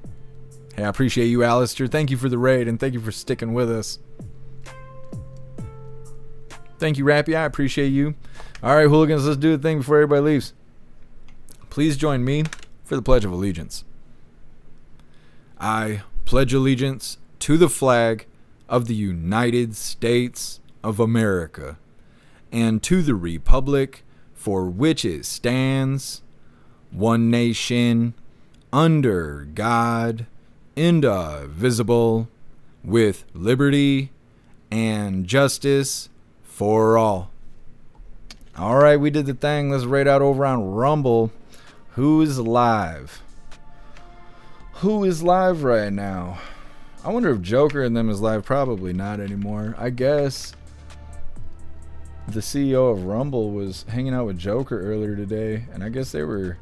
Hey, I appreciate you, Alistair. Thank you for the raid, and thank you for sticking with us. Thank you, Rappy. I appreciate you. All right, hooligans, let's do the thing before everybody leaves. Please join me for the Pledge of Allegiance. I pledge allegiance to the flag of the United States of America and to the republic for which it stands, one nation, under God, indivisible, with liberty and justice for all. All right, we did the thing. Let's raid out over on Rumble. Who is live? Who is live right now? I wonder if Joker and them is live. Probably not anymore. I guess the CEO of Rumble was hanging out with Joker earlier today, and I guess they were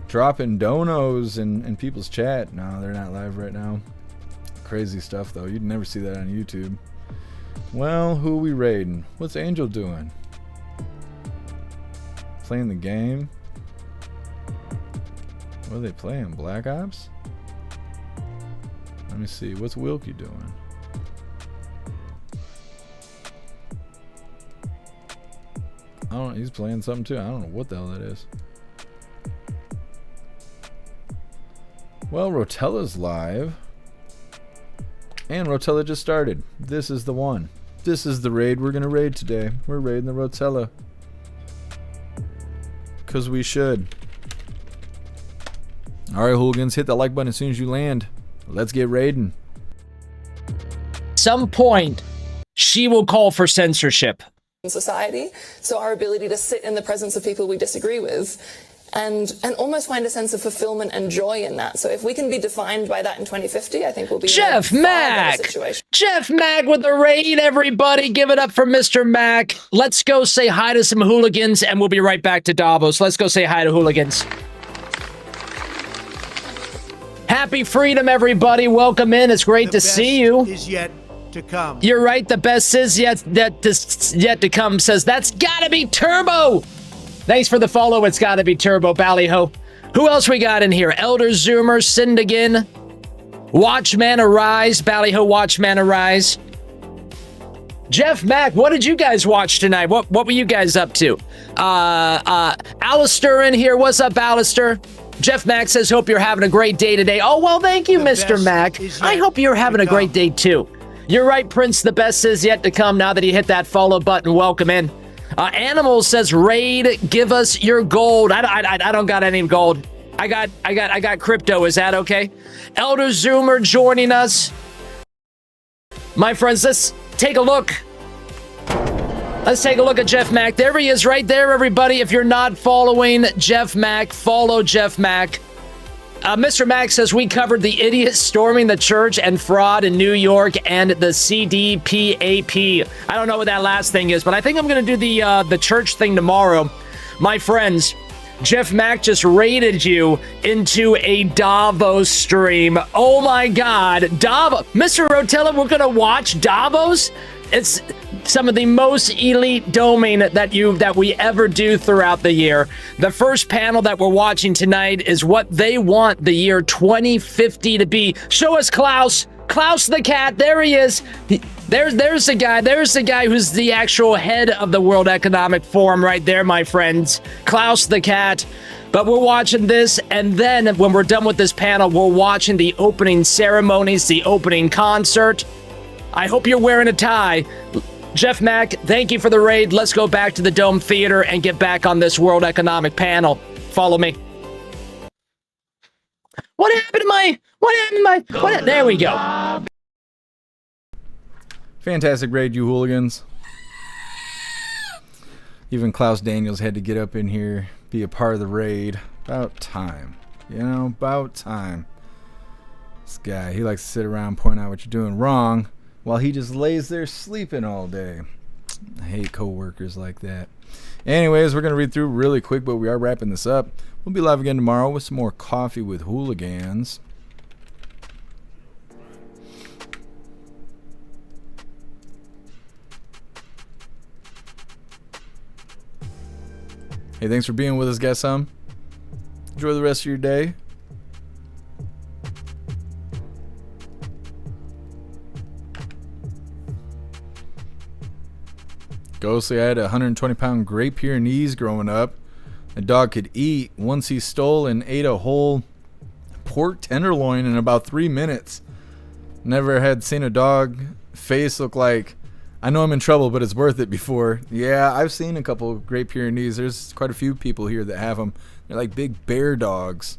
dropping donos in people's chat. No, they're not live right now. Crazy stuff, though. You'd never see that on YouTube. Well, who are we raiding? What's Angel doing? Playing the game? What are they playing? Black Ops? Let me see. What's Wilkie doing? I don't know. He's playing something too. I don't know what the hell that is. Well, Rotella's live. And Rotella just started. This is the one. This is the raid we're going to raid today. We're raiding the Rotella. Because we should. Alright, hooligans, hit that like button as soon as you land. Let's get raiding. Some point she will call for censorship. Society, so our ability to sit in the presence of people we disagree with and almost find a sense of fulfillment and joy in that. So if we can be defined by that in 2050, I think we'll be Jeff in a far Mack. better situation. Jeff Mack with the raid, everybody. Give it up for Mr. Mack. Let's go say hi to some hooligans, and we'll be right back to Davos. Let's go say hi to hooligans. Happy freedom, everybody. Welcome in. It's great to see you. Is yet to come. You're right. The best is yet to come. Says that's gotta be Turbo. Thanks for the follow. It's gotta be Turbo. Ballyho. Who else we got in here? Elder Zoomer, Sindigan, Watchman Arise, Ballyho, Watchman Arise. Jeff Mack, what did you guys watch tonight? What were you guys up to? Alistair in here. What's up, Alistair? Jeff Mack says, hope you're having a great day today. Oh, well, thank you, Mr. Mack. I hope you're having a great day, too. You're right, Prince. The best is yet to come now that you hit that follow button. Welcome in. Animal says, Raid, give us your gold. I don't got any gold. I got crypto. Is that okay? Elder Zoomer joining us. My friends, let's take a look. Let's take a look at Jeff Mack. There he is right there, everybody. If you're not following Jeff Mack, follow Jeff Mack. Mr. Mack says we covered the idiots storming the church and fraud in New York and the CDPAP. I don't know what that last thing is, but I think I'm going to do the church thing tomorrow. My friends, Jeff Mack just raided you into a Davos stream. Oh my God, Davos. Mr. Rotella, we're going to watch Davos? It's some of the most elite doming that we ever do throughout the year. The first panel that we're watching tonight is what they want the year 2050 to be. Show us Klaus. Klaus the cat. There he is. There's the guy. There's the guy who's the actual head of the World Economic Forum right there, my friends. Klaus the cat. But we're watching this, and then when we're done with this panel, we're watching the opening ceremonies, the opening concert. I hope you're wearing a tie. Jeff Mack, thank you for the raid. Let's go back to the Dome Theater and get back on this World Economic panel. Follow me. What happened to my... There we go. Fantastic raid, you hooligans. Even Klaus Daniels had to get up in here, be a part of the raid. About time. You know, about time. This guy, he likes to sit around and point out what you're doing wrong while he just lays there sleeping all day. I hate co-workers like that. Anyways, we're going to read through really quick, but we are wrapping this up. We'll be live again tomorrow with some more coffee with hooligans. Hey, thanks for being with us, guys. Enjoy the rest of your day. Ghostly, I had a 120-pound Great Pyrenees growing up. A dog could eat once he stole and ate a whole pork tenderloin in about 3 minutes. Never had seen a dog face look like, I know I'm in trouble, but it's worth it before. Yeah, I've seen a couple of Great Pyrenees. There's quite a few people here that have them. They're like big bear dogs.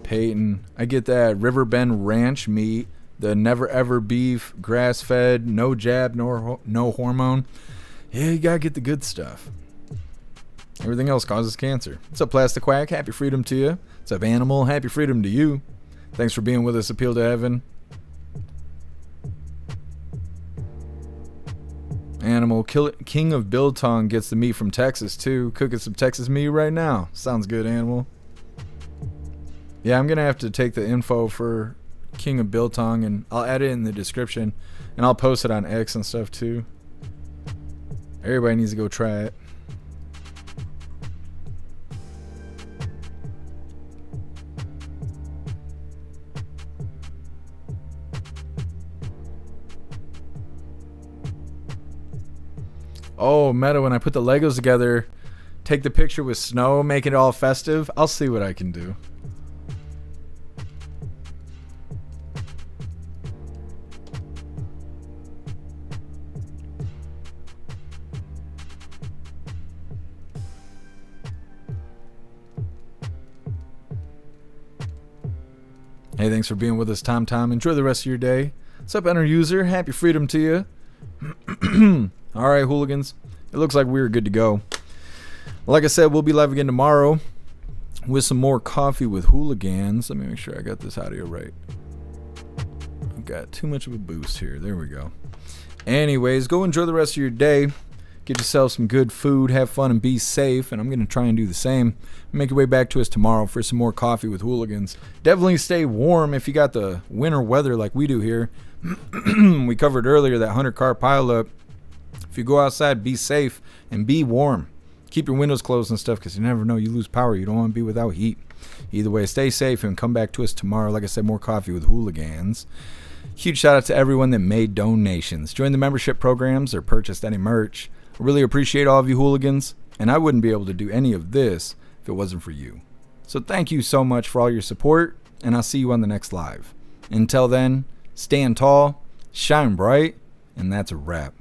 Peyton, I get that Riverbend Ranch meat, the never ever beef, grass fed, no jab, no hormone. Yeah, you gotta get the good stuff. Everything else causes cancer. What's up, Plastic Quack? Happy freedom to you. What's up, Animal? Happy freedom to you. Thanks for being with us. Appeal to Heaven. Animal, King of Biltong gets the meat from Texas too. Cooking some Texas meat right now. Sounds good, Animal. Yeah, I'm gonna have to take the info for King of Biltong and I'll add it in the description and I'll post it on X and stuff too. Everybody needs to go try it. Oh, Meta, when I put the Legos together, take the picture with snow, make it all festive. I'll see what I can do. Hey, thanks for being with us, Tom. Enjoy the rest of your day. What's up, Enter User? Happy freedom to you. All right, hooligans. It looks like we're good to go. Like I said, we'll be live again tomorrow with some more Coffee with Hooligans. Let me make sure I got this audio right. I've got too much of a boost here. There we go. Anyways, go enjoy the rest of your day. Get yourself some good food, have fun, and be safe. And I'm going to try and do the same. Make your way back to us tomorrow for some more Coffee with Hooligans. Definitely stay warm if you got the winter weather like we do here. We covered earlier that 100-car pileup. If you go outside, be safe and be warm. Keep your windows closed and stuff because you never know. You lose power. You don't want to be without heat. Either way, stay safe and come back to us tomorrow. Like I said, more Coffee with Hooligans. Huge shout out to everyone that made donations, joined the membership programs, or purchased any merch. I really appreciate all of you hooligans, and I wouldn't be able to do any of this if it wasn't for you. So thank you so much for all your support, and I'll see you on the next live. Until then, stand tall, shine bright, and that's a wrap.